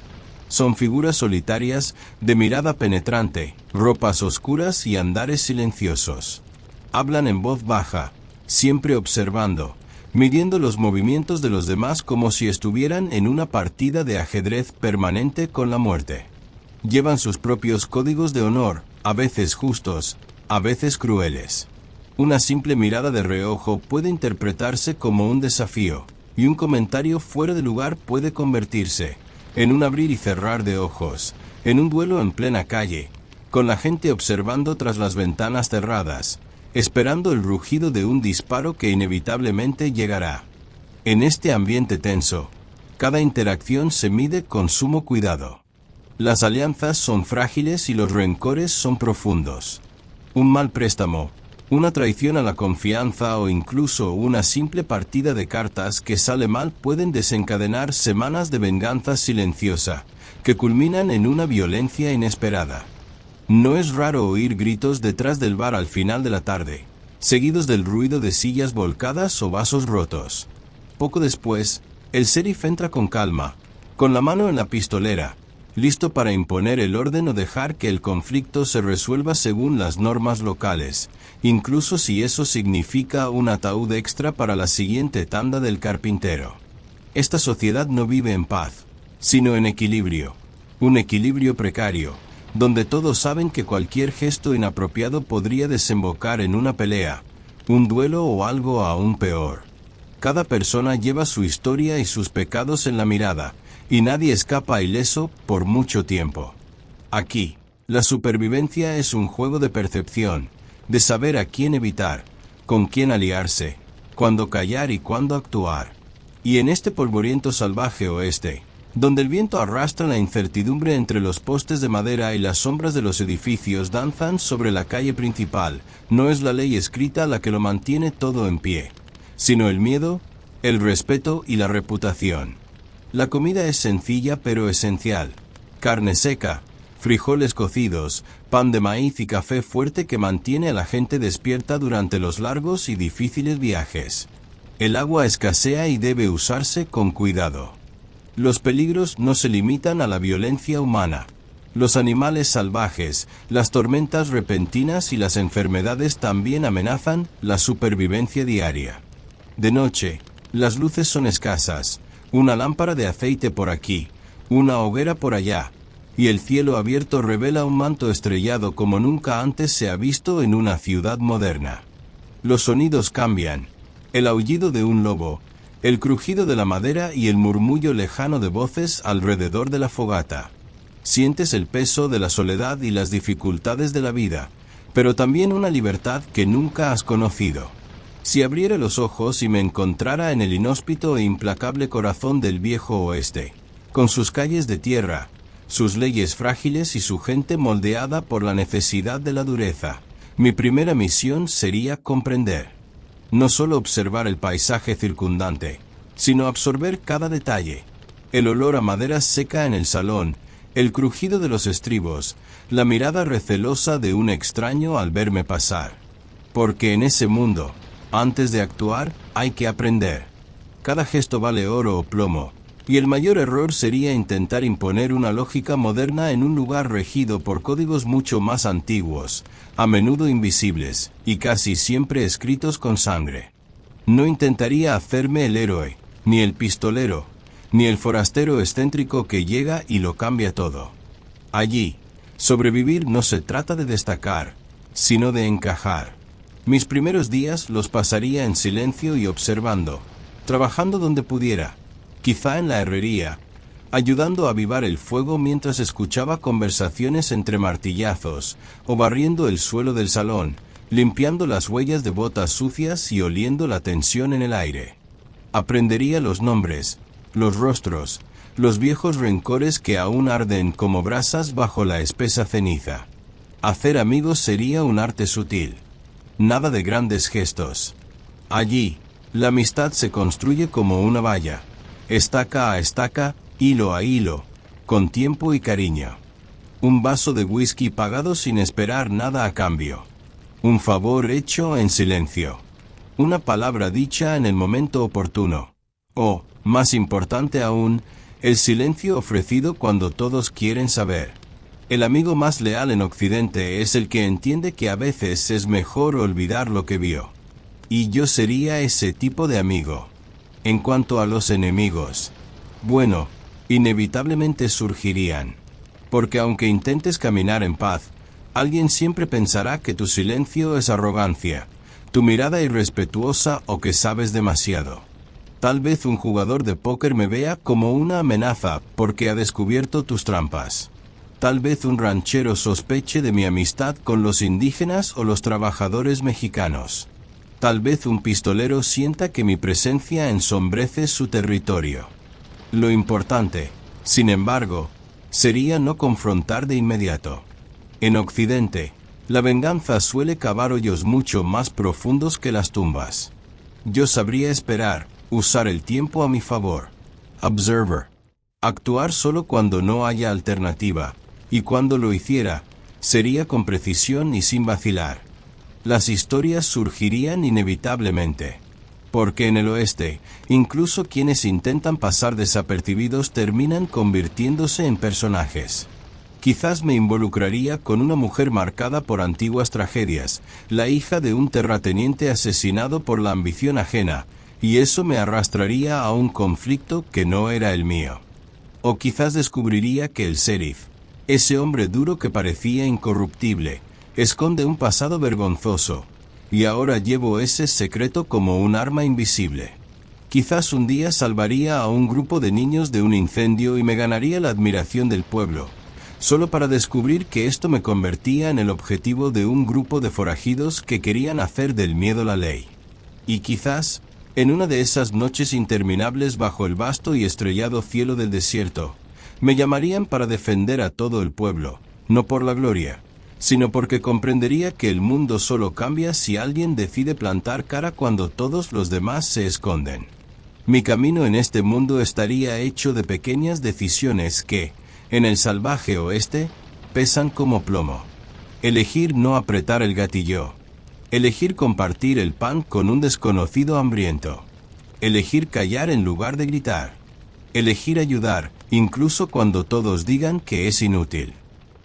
Son figuras solitarias, de mirada penetrante, ropas oscuras y andares silenciosos. Hablan en voz baja, siempre observando, midiendo los movimientos de los demás como si estuvieran en una partida de ajedrez permanente con la muerte. Llevan sus propios códigos de honor, a veces justos, a veces crueles. Una simple mirada de reojo puede interpretarse como un desafío, y un comentario fuera de lugar puede convertirse en un abrir y cerrar de ojos, en un duelo en plena calle, con la gente observando tras las ventanas cerradas, esperando el rugido de un disparo que inevitablemente llegará. En este ambiente tenso, cada interacción se mide con sumo cuidado. Las alianzas son frágiles y los rencores son profundos. Un mal préstamo, una traición a la confianza o incluso una simple partida de cartas que sale mal pueden desencadenar semanas de venganza silenciosa, que culminan en una violencia inesperada. No es raro oír gritos detrás del bar al final de la tarde, seguidos del ruido de sillas volcadas o vasos rotos. Poco después, el sheriff entra con calma, con la mano en la pistolera, listo para imponer el orden o dejar que el conflicto se resuelva según las normas locales, incluso si eso significa un ataúd extra para la siguiente tanda del carpintero. Esta sociedad no vive en paz, sino en equilibrio, un equilibrio precario, donde todos saben que cualquier gesto inapropiado podría desembocar en una pelea, un duelo o algo aún peor. Cada persona lleva su historia y sus pecados en la mirada, y nadie escapa ileso por mucho tiempo. Aquí, la supervivencia es un juego de percepción, de saber a quién evitar, con quién aliarse, cuándo callar y cuándo actuar. Y en este polvoriento salvaje oeste, donde el viento arrastra la incertidumbre entre los postes de madera y las sombras de los edificios danzan sobre la calle principal, no es la ley escrita la que lo mantiene todo en pie, sino el miedo, el respeto y la reputación. La comida es sencilla pero esencial. Carne seca, frijoles cocidos, pan de maíz y café fuerte que mantiene a la gente despierta durante los largos y difíciles viajes. El agua escasea y debe usarse con cuidado. Los peligros no se limitan a la violencia humana. Los animales salvajes, las tormentas repentinas y las enfermedades también amenazan la supervivencia diaria. De noche, las luces son escasas, una lámpara de aceite por aquí, una hoguera por allá, y el cielo abierto revela un manto estrellado como nunca antes se ha visto en una ciudad moderna. Los sonidos cambian, el aullido de un lobo, el crujido de la madera y el murmullo lejano de voces alrededor de la fogata. Sientes el peso de la soledad y las dificultades de la vida, pero también una libertad que nunca has conocido. Si abriera los ojos y me encontrara en el inhóspito e implacable corazón del viejo oeste, con sus calles de tierra, sus leyes frágiles y su gente moldeada por la necesidad de la dureza, mi primera misión sería comprender. No solo observar el paisaje circundante, sino absorber cada detalle. El olor a madera seca en el salón, el crujido de los estribos, la mirada recelosa de un extraño al verme pasar. Porque en ese mundo, antes de actuar, hay que aprender. Cada gesto vale oro o plomo, y el mayor error sería intentar imponer una lógica moderna en un lugar regido por códigos mucho más antiguos, a menudo invisibles, y casi siempre escritos con sangre. No intentaría hacerme el héroe, ni el pistolero, ni el forastero excéntrico que llega y lo cambia todo. Allí, sobrevivir no se trata de destacar, sino de encajar. Mis primeros días los pasaría en silencio y observando, trabajando donde pudiera, quizá en la herrería, ayudando a avivar el fuego mientras escuchaba conversaciones entre martillazos, o barriendo el suelo del salón, limpiando las huellas de botas sucias y oliendo la tensión en el aire. Aprendería los nombres, los rostros, los viejos rencores que aún arden como brasas bajo la espesa ceniza. Hacer amigos sería un arte sutil. Nada de grandes gestos. Allí, la amistad se construye como una valla, estaca a estaca, hilo a hilo, con tiempo y cariño. Un vaso de whisky pagado sin esperar nada a cambio. Un favor hecho en silencio. Una palabra dicha en el momento oportuno. O, más importante aún, el silencio ofrecido cuando todos quieren saber. El amigo más leal en Occidente es el que entiende que a veces es mejor olvidar lo que vio. Y yo sería ese tipo de amigo. En cuanto a los enemigos, bueno, inevitablemente surgirían. Porque aunque intentes caminar en paz, alguien siempre pensará que tu silencio es arrogancia, tu mirada irrespetuosa o que sabes demasiado. Tal vez un jugador de póker me vea como una amenaza porque ha descubierto tus trampas. Tal vez un ranchero sospeche de mi amistad con los indígenas o los trabajadores mexicanos. Tal vez un pistolero sienta que mi presencia ensombrece su territorio. Lo importante, sin embargo, sería no confrontar de inmediato. En Occidente, la venganza suele cavar hoyos mucho más profundos que las tumbas. Yo sabría esperar, usar el tiempo a mi favor. Observer. Actuar solo cuando no haya alternativa, y cuando lo hiciera, sería con precisión y sin vacilar. Las historias surgirían inevitablemente. Porque en el oeste, incluso quienes intentan pasar desapercibidos terminan convirtiéndose en personajes. Quizás me involucraría con una mujer marcada por antiguas tragedias, la hija de un terrateniente asesinado por la ambición ajena, y eso me arrastraría a un conflicto que no era el mío. O quizás descubriría que el sheriff, ese hombre duro que parecía incorruptible, esconde un pasado vergonzoso, y ahora llevo ese secreto como un arma invisible. Quizás un día salvaría a un grupo de niños de un incendio y me ganaría la admiración del pueblo, solo para descubrir que esto me convertía en el objetivo de un grupo de forajidos que querían hacer del miedo la ley. Y quizás, en una de esas noches interminables bajo el vasto y estrellado cielo del desierto, me llamarían para defender a todo el pueblo, no por la gloria, sino porque comprendería que el mundo solo cambia si alguien decide plantar cara cuando todos los demás se esconden. Mi camino en este mundo estaría hecho de pequeñas decisiones que, en el salvaje oeste, pesan como plomo. Elegir no apretar el gatillo. Elegir compartir el pan con un desconocido hambriento. Elegir callar en lugar de gritar. Elegir ayudar, incluso cuando todos digan que es inútil.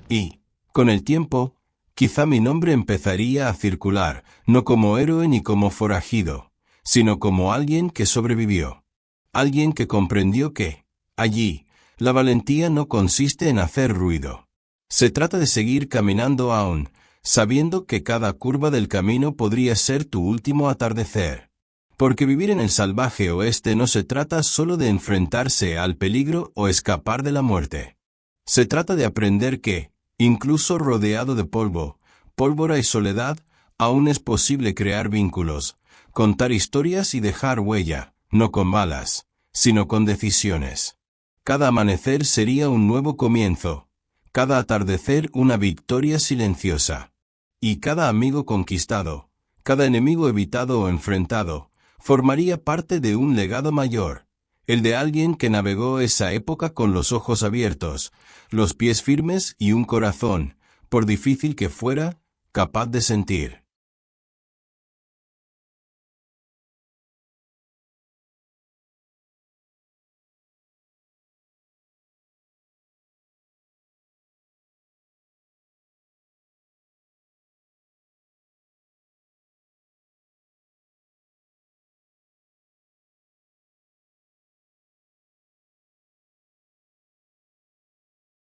Y, con el tiempo, quizá mi nombre empezaría a circular, no como héroe ni como forajido, sino como alguien que sobrevivió. Alguien que comprendió que, allí, la valentía no consiste en hacer ruido. Se trata de seguir caminando aún, sabiendo que cada curva del camino podría ser tu último atardecer. Porque vivir en el salvaje oeste no se trata solo de enfrentarse al peligro o escapar de la muerte. Se trata de aprender que, incluso rodeado de polvo, pólvora y soledad, aún es posible crear vínculos, contar historias y dejar huella, no con balas, sino con decisiones. Cada amanecer sería un nuevo comienzo, cada atardecer una victoria silenciosa. Y cada amigo conquistado, cada enemigo evitado o enfrentado, formaría parte de un legado mayor, el de alguien que navegó esa época con los ojos abiertos, los pies firmes y un corazón, por difícil que fuera, capaz de sentir.